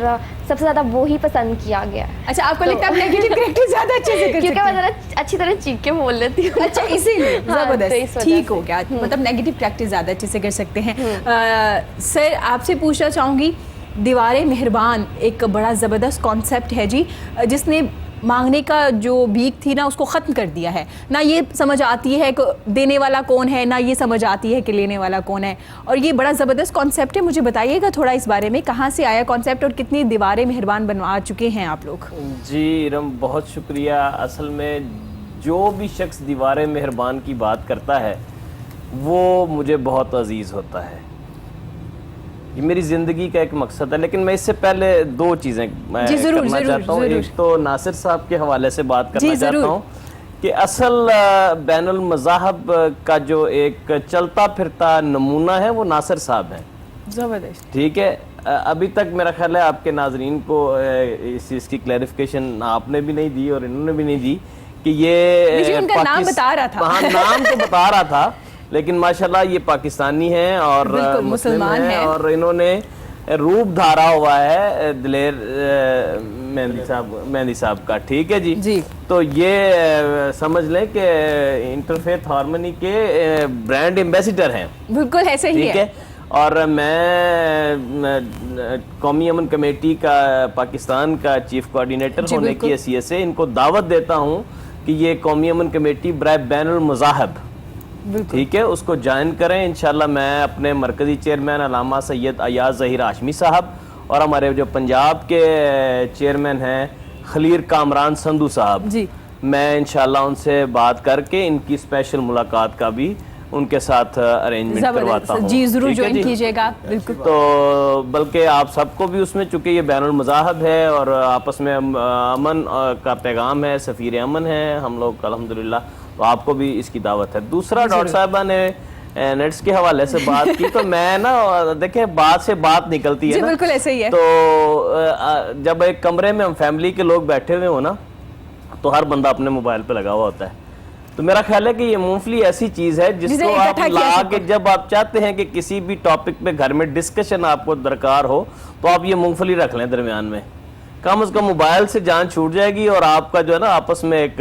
सबसे ज़्यादा वो ही पसंद किया गया। अच्छा, आपको लगता है नेगेटिव करेक्टर ज़्यादा अच्छे से कर क्योंकि सकते मैं हैं? ज़रा अच्छी तरह चीख के बोल लेती हूँ। अच्छा, इसीलिए हाँ, तो इस ज़बरदस्त, वजह ठीक से। हो गया। मतलब नेगेटिव करेक्टर ज़्यादा अच्छे से कर सकते हैं। सर आपसे पूछना चाहूँगी, दीवारे मेहरबान एक बड़ा ज़बरदस्त कॉन्सेप्ट है जी, जिसने मांगने का जो भीख थी ना उसको ख़त्म कर दिया है। ना ये समझ आती है कि देने वाला कौन है, ना ये समझ आती है कि लेने वाला कौन है, और ये बड़ा ज़बरदस्त कॉन्सेप्ट है। मुझे बताइएगा थोड़ा इस बारे में, कहाँ से आया कॉन्सेप्ट और कितनी दीवारें मेहरबान बनवा चुके हैं आप लोग? जी इरम, बहुत शुक्रिया। असल में जो भी शख्स दीवारें मेहरबान की बात करता है वो मुझे बहुत अजीज़ होता है। ये मेरी ज़िंदगी का एक मकसद है। लेकिन मैं इससे पहले दो चीज़ें मैं करना चाहता हूँ। एक तो नासिर साहब के हवाले से बात करना चाहता हूँ कि असल बैनुल मज़ाहब का जो एक चलता फिरता नमूना है वो नासिर साहब हैं। ज़बरदस्त। ठीक है, अभी तक मेरा ख्याल है आपके नाजरीन को इस चीज़ की क्लैरिफिकेशन आपने भी नहीं दी और इन्होंने भी नहीं दी कि ये उनका नाम बता रहा था। हाँ, नाम तो बता रहा था, लेकिन माशाल्लाह ये पाकिस्तानी हैं और मुसलमान हैं और इन्होंने रूप धारा हुआ है दिलेर मेहंदी साहब का। ठीक है जी। तो ये समझ लें कि इंटरफेथ हार्मनी के ब्रांड एम्बेसिडर हैं। बिल्कुल ऐसे ही है। और मैं कौमी अमन कमेटी का पाकिस्तान का चीफ कोऑर्डिनेटर होने की हैसियत से इनको दावत देता हूँ कि ये कौमी अमन कमेटी बराए बैनुल मज़ाहब, ठीक है, उसको ज्वाइन करें। इंशाल्लाह मैं अपने मरकज़ी चेयरमैन अल्लामा सैयद अयाज ज़हीर हाशमी साहब और हमारे जो पंजाब के चेयरमैन हैं खलीर कामरान संधू साहब जी, मैं इंशाल्लाह उनसे बात करके इनकी स्पेशल मुलाकात का भी उनके साथ अरेंजमेंट करवाता हूँ। जी ज़रूर ज्वाइन कीजिएगा। बिल्कुल। तो बल्कि आप सबको भी उसमें, चूँकि ये बैनुल मज़ाहब है और आपस में अमन का पैगाम है, सफ़ीर अमन है हम लोग अल्हम्दुलिल्लाह, तो आपको भी इसकी दावत है। दूसरा, डॉक्टर साहबा ने नेट्स के हवाले से बात की, तो मैं ना देखें बात से बात निकलती है ना, बिल्कुल ऐसे ही है। तो जब एक कमरे में हम फैमिली के लोग बैठे हुए हो ना, तो हर बंदा अपने मोबाइल पे लगा हुआ होता है। तो मेरा ख्याल है कि ये मूंगफली ऐसी चीज़ है जिसको आप ला के, जब आप चाहते हैं कि किसी भी टॉपिक पे घर में डिस्कशन आपको दरकार हो, तो आप ये मूंगफली रख लें दरमियान में, कम से कम मोबाइल से जान छूट जाएगी और आपका जो है ना आपस में एक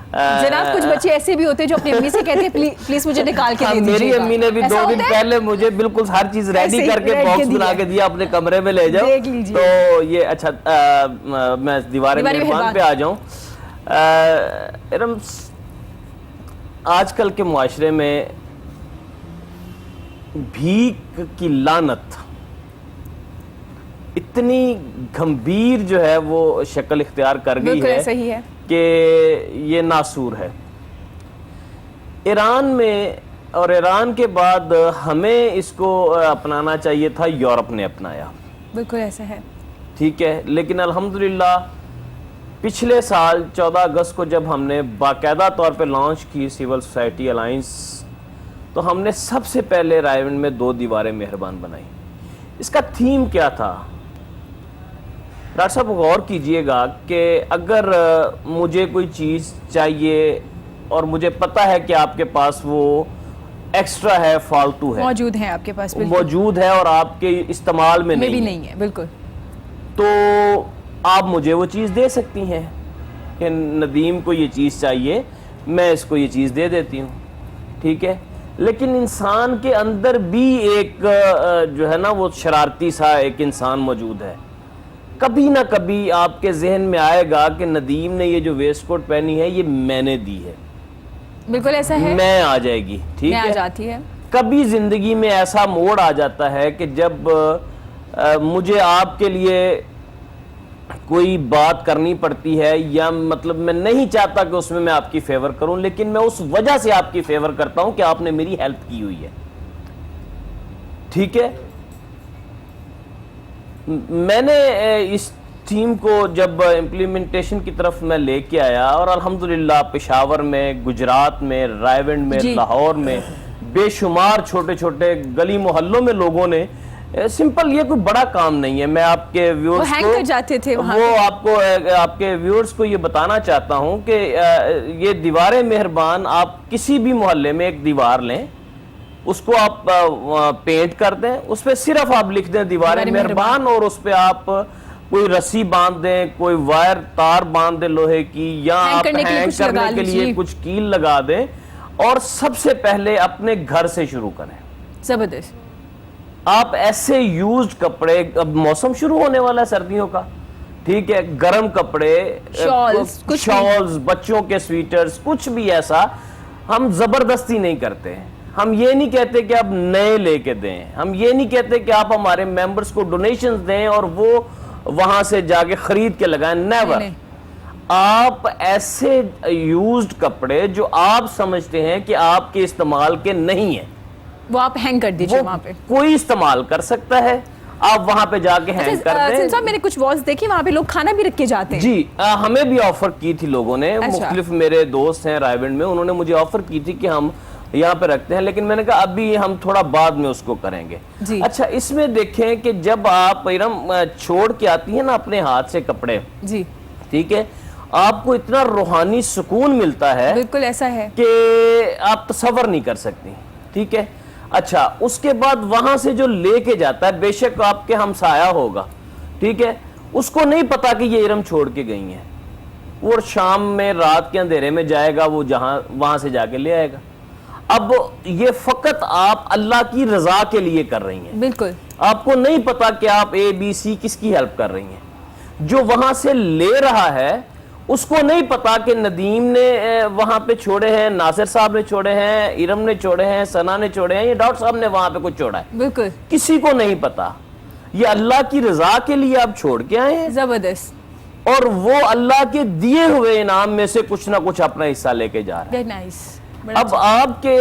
जनाब कुछ बच्चे ऐसे भी होते हैं जो अपनी अम्मी से कहते हैं प्लीज मुझे निकाल के दे दीजिए। मेरी अम्मी ने भी 2 दिन पहले मुझे बिल्कुल हर चीज रेडी करके बॉक्स बना के दिया, अपने कमरे में ले जाओ। तो ये अच्छा, मैं दीवारें मेहरबान पे आ जाऊं। आजकल के मुआशरे में भीख की लानत इतनी गंभीर जो है वो शक्ल इख्तियार कर गई है, सही है कि ये नासूर है। ईरान में और ईरान के बाद हमें इसको अपनाना चाहिए था, यूरोप ने अपनाया। बिल्कुल ऐसा है। ठीक है, लेकिन अल्हम्दुलिल्लाह पिछले साल 14 अगस्त को जब हमने बाकायदा तौर पे लॉन्च की सिविल सोसाइटी अलायंस, तो हमने सबसे पहले रायविंड में 2 दीवारें मेहरबान बनाई। इसका थीम क्या था? डॉक्टर साहब गौर कीजिएगा कि अगर मुझे कोई चीज़ चाहिए और मुझे पता है कि आपके पास वो एक्स्ट्रा है, फालतू है, मौजूद है आपके पास, मौजूद है और आपके इस्तेमाल में नहीं है, बिल्कुल, तो आप मुझे वो चीज़ दे सकती हैं कि नदीम को ये चीज़ चाहिए, मैं इसको ये चीज़ दे देती हूँ। ठीक है, लेकिन इंसान के अंदर भी एक जो है ना वो शरारती सा एक इंसान मौजूद है। कभी ना कभी आपके जहन में आएगा कि नदीम ने ये जो वेस्ट कोट पहनी है ये मैंने दी है, बिल्कुल ऐसा है, मैं आ जाएगी। ठीक है, आ जाती है। कभी ज़िंदगी में ऐसा मोड़ आ जाता है कि जब मुझे आपके लिए कोई बात करनी पड़ती है, या मतलब मैं नहीं चाहता कि उसमें मैं आपकी फेवर करूं, लेकिन मैं उस वजह से आपकी फेवर करता हूं कि आपने मेरी हेल्प की हुई है। ठीक है, मैंने इस टीम को जब इम्प्लीमेंटेशन की तरफ मैं लेके आया, और अल्हम्दुलिल्लाह पेशावर में, गुजरात में, रायवंड में, लाहौर में बेशुमार छोटे छोटे गली मोहल्लों में लोगों ने, सिंपल, ये कोई बड़ा काम नहीं है। मैं आपके व्यूअर्स हैंग कर जाते थे वहाँ वो आपको आपके व्यूअर्स को ये बताना चाहता हूं कि ये दीवारें मेहरबान, आप किसी भी मोहल्ले में एक दीवार लें, उसको आप पेंट कर दें, उस पर सिर्फ आप लिख दें दीवारें मेहरबान, और उस पर आप कोई रस्सी बांध दें, कोई वायर तार बांध दें लोहे की, या आप हैंग करने के लिए कुछ कील लगा दें, और सबसे पहले अपने घर से शुरू करें। जबरदस्त। आप ऐसे यूज्ड कपड़े, अब मौसम शुरू होने वाला है सर्दियों का, ठीक है, गर्म कपड़े, शॉल्स, बच्चों के स्वेटर्स, कुछ भी ऐसा, हम जबरदस्ती नहीं करते। हम ये नहीं कहते कि आप नए लेके दें, हम ये नहीं कहते कि आप हमारे मेंबर्स को डोनेशंस दें और वो वहां से जाके खरीद के लगाएं, नेवर। आप ऐसे यूज्ड कपड़े जो आप समझते हैं कि आपके इस्तेमाल के नहीं है, वो आप हैंग कर दीजिए। वहां पे कोई इस्तेमाल कर सकता है, आप वहां पे जाके हैंग कर दें। साहब, मैंने कुछ वॉल्स देखी, वहां पे लोग खाना भी रख के जाते हैं। जी, हमें भी ऑफर की थी लोगों ने। मुख्तलिफ मेरे दोस्त हैं रायवंड में, उन्होंने मुझे ऑफर की थी कि हम यहाँ पे रखते हैं, लेकिन मैंने कहा अभी हम थोड़ा बाद में उसको करेंगे। अच्छा, इसमें देखें कि जब आप छोड़ के आती है ना अपने हाथ से कपड़े, जी, ठीक है, आपको इतना रूहानी सुकून मिलता है, बिल्कुल ऐसा है कि आप तसव्वुर नहीं कर सकती। ठीक है, अच्छा, उसके बाद वहां से जो लेके जाता है, बेशक आपके हमसाया होगा, ठीक है, उसको नहीं पता कि ये इरम छोड़ के गई हैं, वो शाम में रात के अंधेरे में जाएगा, वो वहां से जाके ले आएगा। अब ये फकत आप अल्लाह की रजा के लिए कर रही हैं, बिल्कुल, आपको नहीं पता कि आप ABC किसकी हेल्प कर रही हैं। जो वहां से ले रहा है उसको नहीं पता कि नदीम ने वहां पे छोड़े हैं, नासिर साहब ने छोड़े हैं, इरम ने छोड़े हैं, सना ने छोड़े हैं, ये डॉक्टर साहब ने वहां पे कुछ छोड़ा है, बिल्कुल किसी को नहीं पता। ये अल्लाह की रजा के लिए आप छोड़ के आए हैं, जबरदस्त, और वो अल्लाह के दिए हुए इनाम में से कुछ ना कुछ अपना हिस्सा लेके जा रहे हैं। नाइस। अब आपके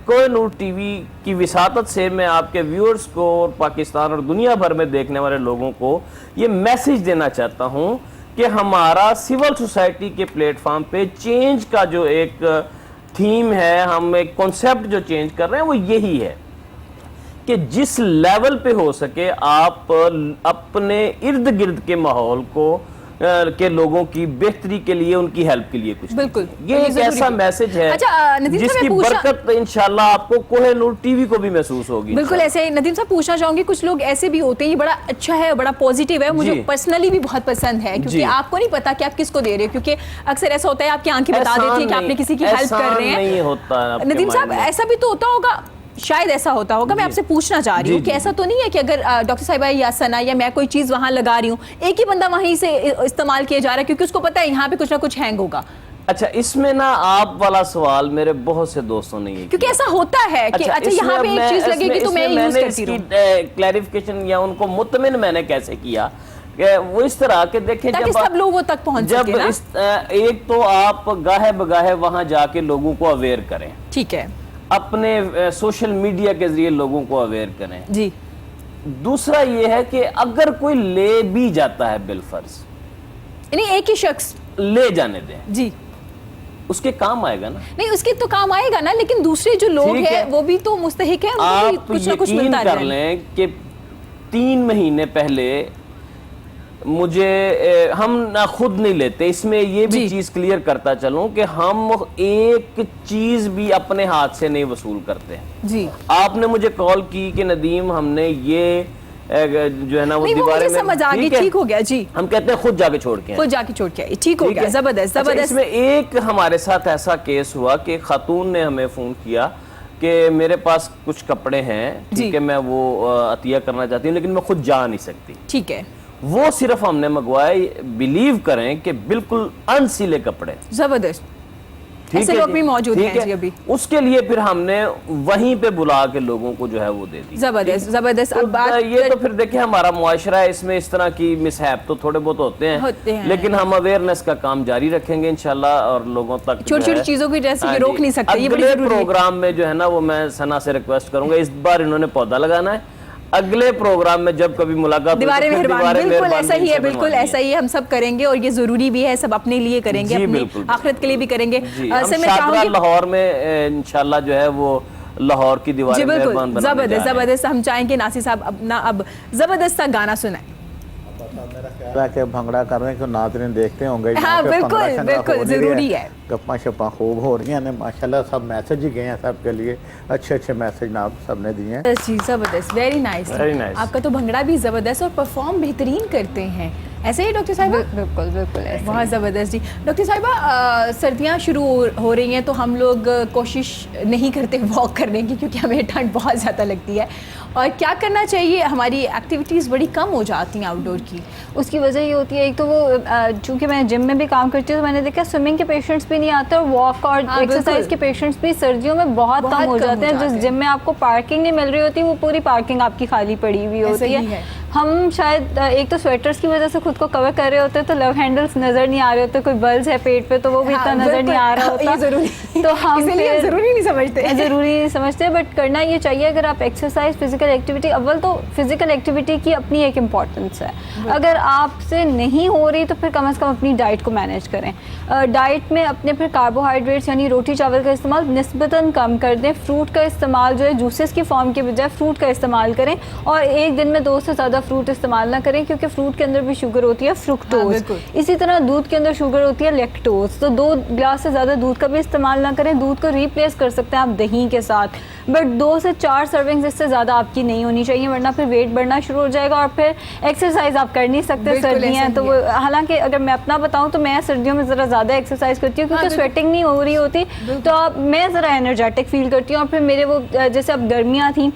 कोहिनूर टीवी की विसातत से मैं आपके व्यूअर्स को और पाकिस्तान और दुनिया भर में देखने वाले लोगों को ये मैसेज देना चाहता हूं कि हमारा सिविल सोसाइटी के प्लेटफॉर्म पे चेंज का जो एक थीम है, हम एक कॉन्सेप्ट जो चेंज कर रहे हैं, वो यही है कि जिस लेवल पे हो सके आप अपने इर्द गिर्द के माहौल को के लोगों की बेहतरी के लिए, उनकी हेल्प के लिए कुछ, बिल्कुल, ये एक ऐसा मैसेज है जिसकी बरकत इंशाल्लाह आपको कोहिनूर टीवी को भी महसूस होगी। बिल्कुल ऐसे ही नदीम साहब, पूछना चाहूंगी, कुछ लोग ऐसे भी होते हैं, ये बड़ा अच्छा है, बड़ा पॉजिटिव है, मुझे पर्सनली भी बहुत पसंद है, क्योंकि आपको नहीं पता कि आप किसको दे रहे हो, क्योंकि अक्सर ऐसा होता है आपकी आंखें बता देती है कि आपने किसी की हेल्प कर रहे हैं। नहीं होता नदीम साहब, ऐसा भी तो होता होगा, शायद ऐसा होता होगा, मैं आपसे पूछना चाह रही हूँ कि ऐसा तो नहीं है कि अगर डॉक्टर साहिबा या सना या मैं कोई चीज़ वहाँ लगा रही हूँ, एक ही बंदा वहीं से इस्तेमाल किया जा रहा है क्योंकि उसको पता है यहाँ पे कुछ ना कुछ हैंग होगा। अच्छा, इसमें ना आप वाला सवाल मेरे बहुत से दोस्तों ने ये, क्योंकि ऐसा होता है कि अच्छा यहाँ पे एक चीज़ लगेगी तो मैं यूज करती हूँ। क्लैरिफिकेशन या उनको मुतमिन मैंने कैसे किया, वो इस तरह के देखें, ताकि सब लोगों तक पहुँच सके ना। एक तो आप गाहे बगाहे वहाँ जाके लोगों को अवेयर करें, ठीक है, अपने सोशल मीडिया के जरिए लोगों को अवेयर करें जी। दूसरा ये है कि अगर कोई ले भी जाता है बिलफर्ज, यानी एक ही शख्स ले जाने दें जी, उसके काम आएगा ना? नहीं, उसके तो काम आएगा ना, लेकिन दूसरे जो लोग हैं वो भी तो मुस्तहिक हैं, उनको भी कुछ ना कुछ मिलता है। कर लें कि 3 महीने पहले मुझे हम ना खुद नहीं लेते, इसमें ये भी चीज क्लियर करता चलूं कि हम एक चीज भी अपने हाथ से नहीं वसूल करते हैं जी। आपने मुझे कॉल की कि नदीम हमने ये जो है ना वो दीवारें में, समझ आ गई, ठीक हो गया जी, हम कहते हैं खुद जाके छोड़ के, खुद जाके छोड़ के, ठीक हो गया, जबरदस्त जबरदस्त। इसमें एक हमारे साथ ऐसा केस हुआ कि खातून ने हमें फोन किया कि मेरे पास कुछ कपड़े हैं, ठीक है, मैं वो अतिया करना चाहती हूँ लेकिन मैं खुद जा नहीं सकती, ठीक है, वो सिर्फ हमने मंगवाए, बिलीव करें कि बिल्कुल अनसीले कपड़े, जबरदस्त, ठीक ऐसे है लोग जी, भी मौजूद ठीक हैं है। जी अभी। उसके लिए फिर हमने वहीं पे बुला के लोगों को जो है वो दे दी। जबरदस्त जबरदस्त। तो अब बात ये तो फिर देखिए हमारा मुआशरा है, इसमें इस तरह की मिसहैप तो थोड़े बहुत होते हैं, लेकिन हम अवेयरनेस का काम जारी रखेंगे इंशाल्लाह, और लोगों तक छोटी-छोटी चीज़ों की जैसे कि रोक नहीं सकते, ये बड़ी अगले जरूरी है। प्रोग्राम में जो है ना वो मैं सना से रिक्वेस्ट करूंगा, इस बार इन्होंने पौधा लगाना है, अगले प्रोग्राम में जब कभी मुलाकात हो तो दीवारें फिर मेहरबान, दीवारें बिल्कुल मेहरबान ऐसा ही है, इनसे बिल्कुल बनवानी ऐसा ही है, हम सब करेंगे और ये जरूरी भी है, सब अपने लिए करेंगे, जी, अपनी बिल्कुल। आखिरत के लिए भी करेंगे। जी, सर, हम मैं शादरा चाहूंगी लाहौर में इंशाल्लाह जो है वो लाहौर की जी दीवारें बिल्कुल मेहरबान बनाने जा जबरदस्त रहे हैं। जबरदस्त। हम चाहेंगे नासिर साहब अपना अब जबरदस्त सा गाना सुनाए। के भंगड़ा कर रहे हैं कि नाज़रीन देखते होंगे हाँ, यहाँ पे बिल्कुल, भंगड़ा शंगड़ा बिल्कुल, हो नहीं ज़रूरी रहा है। गप्पा शप्पा खूब हो रही हैं माशाल्लाह, सब मैसेज ही गए हैं सबके लिए, अच्छे अच्छे मैसेज आप सबने दिए हैं। जी जबरदस्त, वेरी नाइस। Very nice। आपका तो भंगड़ा भी जबरदस्त और परफॉर्म बेहतरीन करते हैं, ऐसे ही डॉक्टर साहिबा? बिल्कुल बिल्कुल ऐसे ही। बहुत ज़बरदस्त जी। डॉक्टर साहिबा, सर्दियाँ शुरू हो रही हैं तो हम लोग कोशिश नहीं करते वॉक करने की, क्योंकि हमें ठंड बहुत ज़्यादा लगती है, और क्या करना चाहिए, हमारी एक्टिविटीज़ बड़ी कम हो जाती हैं आउटडोर की। उसकी वजह ये होती है, एक तो वो चूंकि मैं जिम में भी काम करती हूँ तो मैंने देखा स्विमिंग के पेशेंट्स भी नहीं आते, और वॉक और हाँ, एक्सरसाइज बिल्कुल। के पेशेंट्स भी सर्दियों में बहुत बहुत कम हो कम हो जाते हैं। जाते जिस हैं। जिम में आपको पार्किंग नहीं मिल रही होती, वो पूरी पार्किंग आपकी खाली पड़ी हुई ऐसे होती ही है। है। हम शायद एक तो स्वेटर्स की वजह से खुद को कवर कर रहे होते हैं, तो लव हैंडल्स नज़र नहीं आ रहे होते, कोई बल्ज है पेट पे तो वो भी हाँ, इतना नज़र नहीं आ रहा बिल्कुल, होता। ये ज़रूरी तो हम इसीलिए फिर- ज़रूरी नहीं समझते। ज़रूरी नहीं समझते, बट करना ये चाहिए। अगर आप एक्सरसाइज फिजिकल एक्टिविटी, अव्वल तो फिजिकल एक्टिविटी की अपनी एक इम्पॉर्टेंस है, अगर आपसे नहीं हो रही तो फिर कम से कम अपनी डाइट को मैनेज करें। डाइट में अपने फिर कार्बोहाइड्रेट्स यानी रोटी चावल का इस्तेमाल निस्बतन कम कर दें, फ्रूट का इस्तेमाल जो है जूसेस की फॉर्म के बजाय फ्रूट का इस्तेमाल करें, और एक दिन में 2 से ज़्यादा फ्रूट इस्तेमाल ना करें, क्योंकि फ्रूट के अंदर भी शुगर होती है, हाँ, फ्रुक्टोज। बिल्कुल। इसी तरह दूध के अंदर शुगर होती है, लैक्टोज। तो 2 गिलास से ज़्यादा दूध का भी इस्तेमाल ना करें, दूध को रिप्लेस कर सकते हैं आप दही के साथ, बट 2 से 4 सर्विंग्स इससे ज़्यादा आपकी नहीं होनी चाहिए, वरना फिर वेट बढ़ना शुरू हो जाएगा और फिर एक्सरसाइज आप कर नहीं सकते। बिल्कुल सर्दियाँ ऐसा हैं तो ही वो, हालांकि अगर मैं अपना बताऊं तो मैं सर्दियों में ज़रा ज़्यादा एक्सरसाइज करती हूँ, क्योंकि बिल्कुल। स्वेटिंग नहीं हो रही होती, तो अब मैं ज़रा एनर्जेटिक फील करती हूँ। और फिर मेरे वो जैसे अब गर्मियाँ थी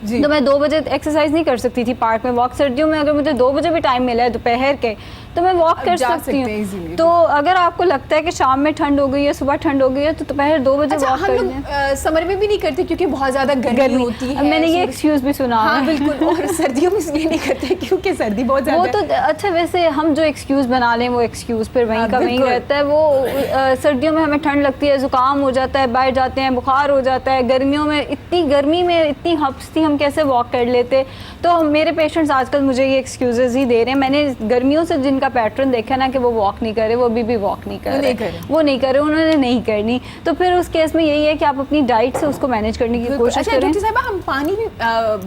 जी। तो मैं 2 बजे एक्सरसाइज नहीं कर सकती थी पार्क में वॉक। सर्दियों में अगर मुझे 2 बजे भी टाइम मिला है दोपहर के, तो मैं वॉक अब कर जा सकती सकते हैं हूँ। easily। तो अगर आपको लगता है कि शाम में ठंड हो गई है, सुबह ठंड हो गई है, तो दोपहर 2 बजे अच्छा, वॉक हम कर लोग लें। समर में भी नहीं करते क्योंकि बहुत ज्यादा गर्मी होती है। मैंने ये एक्सक्यूज भी सुना हाँ है। बिल्कुल, और सर्दियों में इसलिए नहीं करते क्योंकि सर्दी बहुत ज्यादा वो है। तो अच्छा, वैसे हम जो एक्सक्यूज बना लें वो एक्सक्यूज फिर वहीं हाँ, का वहीं बिल्कुल। रहता है। वो सर्दियों में हमें ठंड लगती है, जुकाम हो जाता है, बाहर जाते हैं बुखार हो जाता है, गर्मियों में इतनी गर्मी में इतनी हब्स थी, हम कैसे वॉक कर लेते। तो मेरे पेशेंट्स आजकल मुझे ये एक्सक्यूजेज ही दे रहे हैं। मैंने गर्मियों से जिनका पैटर्न देखा ना कि वो वॉक नहीं करे, वो अभी भी वॉक नहीं कर वो रहे, नहीं करे। वो नहीं करे, उन्होंने नहीं करनी। तो फिर उस केस में यही है कि आप अपनी डाइट से उसको मैनेज करने की बिल्कुल। कोशिश अच्छा करें। डॉक्टर साहिबा, हम पानी भी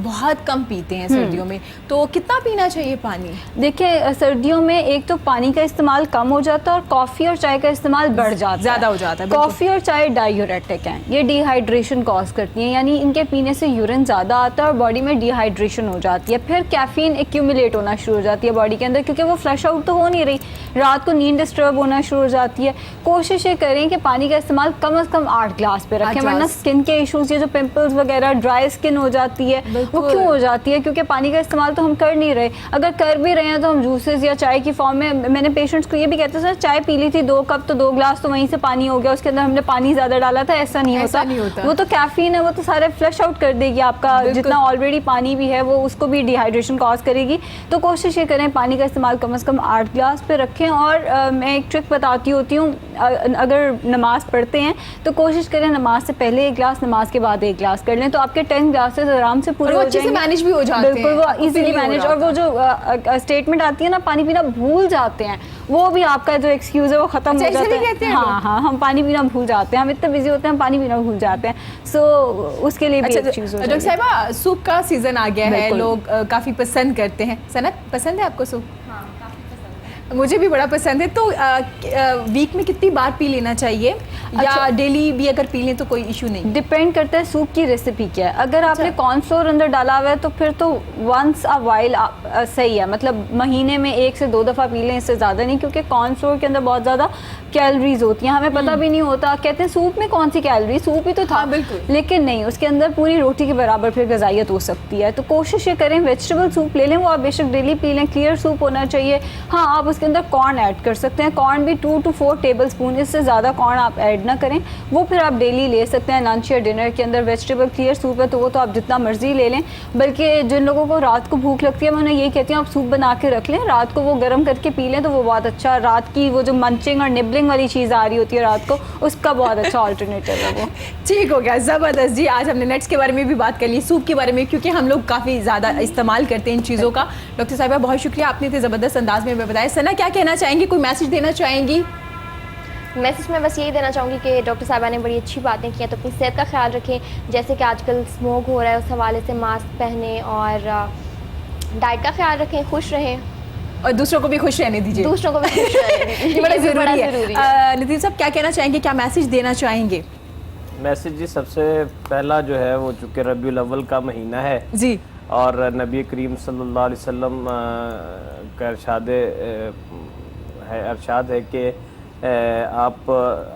बहुत कम पीते हैं सर्दियों में, तो कितना पीना चाहिए पानी? देखिए सर्दियों में एक तो पानी का इस्तेमाल कम हो जाता है और कॉफ़ी और चाय का इस्तेमाल बढ़ जाता है, ज़्यादा हो जाता है, बिल्कुल। कॉफ़ी और चाय डायूरेटिक हैं, ये डिहाइड्रेशन कॉज करती हैं, यानी इनके पीने से यूरिन ज़्यादा आता है और बॉडी में डिहाइड्रेशन हो जाती है। फिर कैफीन एक्यूमुलेट होना शुरू हो जाती है बॉडी के अंदर, क्योंकि वो फ्लश आउट तो हो नहीं रही, रात को नींद डिस्टर्ब होना शुरू हो जाती है। कोशिश ये करें कि पानी का इस्तेमाल कम से कम 8 ग्लास पे रखें, 8 वरना ग्लास। स्किन के इश्यूज, ये जो पिंपल्स वगैरह, ड्राई स्किन हो जाती है, वो बिल्कुल। क्यों हो जाती है? क्योंकि पानी का इस्तेमाल तो हम कर नहीं रहे। अगर कर भी रहे हैं तो हम जूसेस या चाय की फॉर्म में, मैंने पेशेंट्स को ये भी कहते सर चाय पी ली थी 2 कप, तो 2 ग्लास तो वहीं से पानी हो गया, उसके अंदर हमने पानी ज़्यादा डाला था। ऐसा नहीं ऐसा होता, नहीं होता। वो तो कैफीन है, वो तो सारे फ्लश आउट कर देगी आपका, बिल्कुल। जितना ऑलरेडी पानी भी है वो उसको भी डिहाइड्रेशन कॉज करेगी। तो कोशिश ये करें पानी का इस्तेमाल कम से कम 8 ग्लास पे रखें। और मैं एक ट्रिक बताती होती हूँ, अगर नमाज पढ़ते हैं तो कोशिश करें नमाज से पहले 1 ग्लास, नमाज के बाद 1 ग्लास कर लें, तो आपके 10 ग्लासेस आराम से पूरे और वो हो अच्छे से जाएंगे। मैनेज भी हो जाते हैं, बिल्कुल, वो आपको इजीली feel नहीं हो मैनेज। रहा और वो जो स्टेटमेंट आती है ना, पानी पीना भूल जाते हैं, वो भी आपका जो एक्सक्यूज है वो खत्म अच्छा, हो ऐसे जाता भी है। कहते हैं हाँ हाँ, हम पानी पीना भूल जाते हैं, हम इतने बिजी होते हैं, हम पानी पीना भूल जाते हैं। सो उसके लिए भी अच्छा एक चीज़ हो डॉक्टर जाएगी। साहिबा, सूप का सीजन आ गया है, बिल्कुल। लोग काफ़ी पसंद करते हैं। सनत, पसंद है आपको सूप? मुझे भी बड़ा पसंद है। तो वीक में कितनी बार पी लेना चाहिए, या अच्छा। डेली भी अगर पी लें तो कोई इशू नहीं? डिपेंड करता है सूप की रेसिपी क्या है। अगर आपने कॉर्नफ्लोर अंदर डाला हुआ है तो फिर तो वंस अ वाइल सही है, मतलब महीने में 1 से 2 दफ़ा पी लें, इससे ज़्यादा नहीं, क्योंकि कॉर्नफ्लोर के अंदर बहुत ज़्यादा कैलोरीज होती हैं, हमें पता भी नहीं होता। कहते हैं सूप में कौन सी कैलोरी, सूप ही तो था। हाँ, बिल्कुल। लेकिन नहीं, उसके अंदर पूरी रोटी के बराबर फिर गजाइत हो सकती है। तो कोशिश ये करें वेजिटेबल सूप ले लें, वो आप बेशक डेली पी लें, क्लियर सूप होना चाहिए। हाँ, आप उसके अंदर कॉर्न ऐड कर सकते हैं। कॉर्न भी 2 to 4 टेबल स्पून, इससे ज़्यादा कॉर्न आप ऐड ना करें। वो फिर आप डेली ले सकते हैं लंच या डिनर के अंदर। वेजिटेबल क्लियर सूप है तो वो तो आप जितना मर्जी ले लें। बल्कि जिन लोगों को रात को भूख लगती है मैं उन्हें यही कहती हूँ आप सूप बना के रख लें, रात को वो गर्म करके पी लें तो वो बहुत अच्छा, रात की वो जो मंचिंग और निबलिंग वाली चीज़ आ रही होती है रात को, उसका बहुत अच्छा ऑल्टरनेटिव है वो। ठीक हो गया, ज़बरदस्त जी। आज हमने नट्स के बारे में भी बात कर ली, सूप के बारे में, क्योंकि हम लोग काफ़ी ज़्यादा इस्तेमाल करते हैं इन चीज़ों का। डॉक्टर साहिबा बहुत शुक्रिया, आपने इतने ज़बरदस्त अंदाज में बताया। सना क्या कहना चाहेंगी, कोई मैसेज देना चाहेंगी? मैसेज में बस यही देना चाहूँगी कि डॉक्टर साहिबा ने बड़ी अच्छी बातें की हैं, तो अपनी सेहत का ख्याल रखें। जैसे कि आजकल स्मोक हो रहा है, उस हवाले से मास्क पहने और डाइट का ख्याल रखें, खुश रहें और दूसरों को भी खुश रहने दीजिए। दूसरों को भी खुश रहने दीजिए। ये बड़ा ये भी ज़रूरी ज़रूरी है। नितिन साहब क्या कहना चाहेंगे, क्या मैसेज देना चाहेंगे? मैसेज जी सबसे पहला जो है वो चूँकि रबीउल अव्वल का महीना है जी, और नबी करीम सल्लल्लाहु अलैहि वसल्लम का इरशाद है कि आप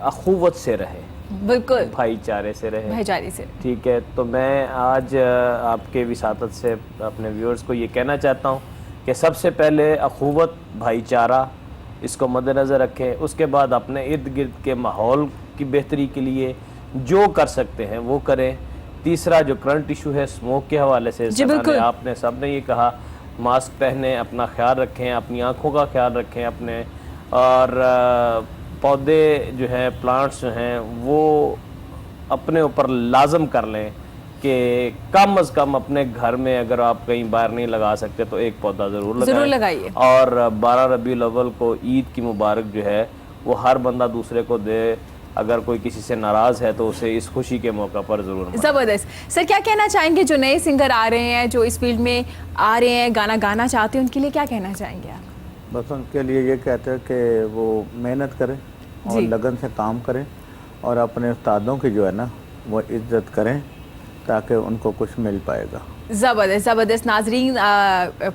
अखुवत से रहें, बिल्कुल भाईचारे से रहें। भाईचारे से। ठीक है, तो मैं आज आपके विसातत से अपने व्यूअर्स को ये कहना चाहता हूँ कि सबसे पहले अखुवत, भाईचारा, इसको मद्देनज़र रखें। उसके बाद अपने इर्द गिर्द के माहौल की बेहतरी के लिए जो कर सकते हैं वो करें। तीसरा जो करंट इशू है स्मोक के हवाले से, आपने सब ने ये कहा, मास्क पहने, अपना ख्याल रखें, अपनी आँखों का ख्याल रखें अपने, और पौधे जो हैं, प्लांट्स जो हैं, वो अपने ऊपर लाजम कर लें कि कम अज़ कम अपने घर में अगर आप कहीं बाहर नहीं लगा सकते तो एक पौधा ज़रूर लगाइए। और 12 रबीउल अव्वल को ईद की मुबारक जो है वो हर बंदा दूसरे को दे। अगर कोई किसी से नाराज़ है तो उसे इस खुशी के मौका पर ज़रूर। ज़बरदस्त। सर क्या कहना चाहेंगे, जो नए सिंगर आ रहे हैं, जो इस फील्ड में आ रहे हैं, गाना गाना चाहते हैं, उनके लिए क्या कहना चाहेंगे आप? बस उनके लिए ये कहते हैं कि वो मेहनत करें और लगन से काम करें और अपने उस्तादों की जो है ना वो इज्जत करें ताकि उनको कुछ मिल पाएगा। ज़बरदस्त ज़बरदस्त। नाजरीन,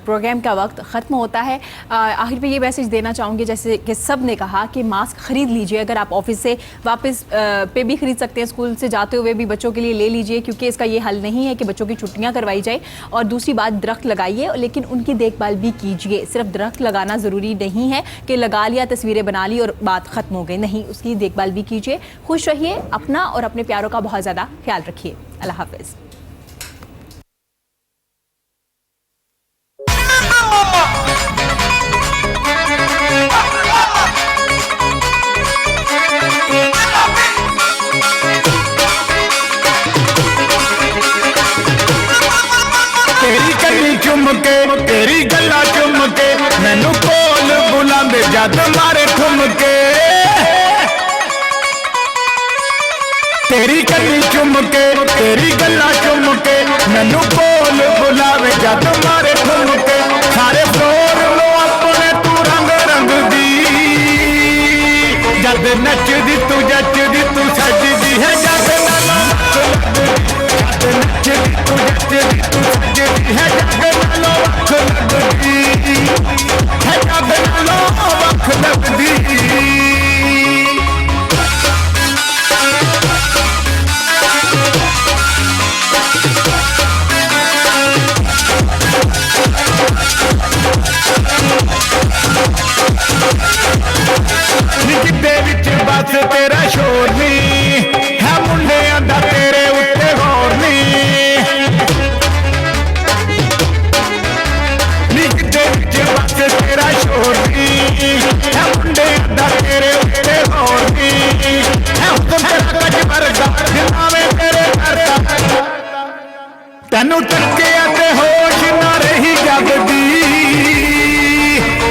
प्रोग्राम का वक्त ख़त्म होता है। आखिर पे ये मैसेज देना चाहूँगी, जैसे कि सब ने कहा कि मास्क ख़रीद लीजिए। अगर आप ऑफिस से वापस पे भी ख़रीद सकते हैं, स्कूल से जाते हुए भी बच्चों के लिए ले लीजिए, क्योंकि इसका ये हल नहीं है कि बच्चों की छुट्टियाँ करवाई जाए। और दूसरी बात, दरख्त लगाइए, लेकिन उनकी देखभाल भी कीजिए। सिर्फ दरख्त लगाना ज़रूरी नहीं है कि लगा लिया, तस्वीरें बना ली और बात ख़त्म हो गई, नहीं, उसकी देखभाल भी कीजिए। खुश रहिए, अपना और अपने प्यारों का बहुत ज़्यादा ख्याल रखिए। अल्लाह हाफ़िज़। तेरी कली चुम के, तेरी गला चुम के, मैनू कोल बुलांदे जद मारे ठुमके। तेरी कली चुम के, तेरी गला चुम के, मैनू कोल बुलावे जद मारे ठुमके। सारे फ्लोर लो अपने तू रंग रंग दी, जद नचदी तू जचदी तू सजदी है जग नालों। नचदी तू जचदी तू सजदी है जग नालों वख लगदी, है जग नालों वख लगदी। निकते विच बस तेरा शोर नी है, मुंडियां दा तेरे उत्ते गौर नी। निकते विच बस तेरा शोर नी है, मुंडियां दा तेरे उत्ते गौर नी। है हुक्म तेरा गज वर्गा जिन्ना में तेरे करता, तैनू तकिया ते होश ना रही जगदी,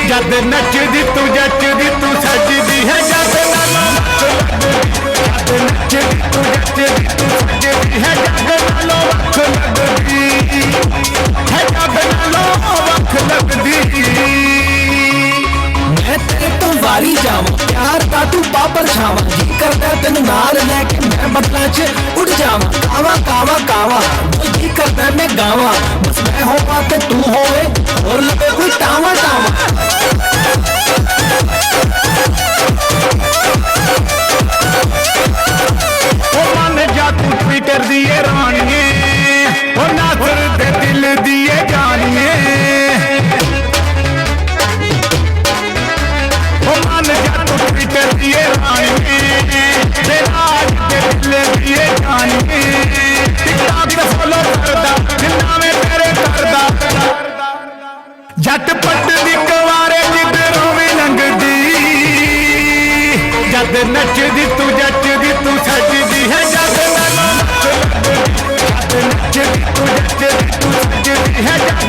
जद नचदी तू जचदी तू सजदी है जग नालों। जद नचदी तू जचदी तू सजदी है जग नालों वख लगदी, है जग नालों वख लगदी। मैं तेरे तो वारी जावां, प्यार दा तू बाबर छावां, जी करदा तेनू नाल लैके मैं बदलां च उड़ जावां। कावा कावा कावा जी करदा मैं गावां, बस मैं होवां ते तू होवे, और लगे कोई टावा टावा। ओ मन जा तू ट्विटर दिए रानिए, ओ नासर दे दिल दिए जानिए। सजदी तू सजदी है जग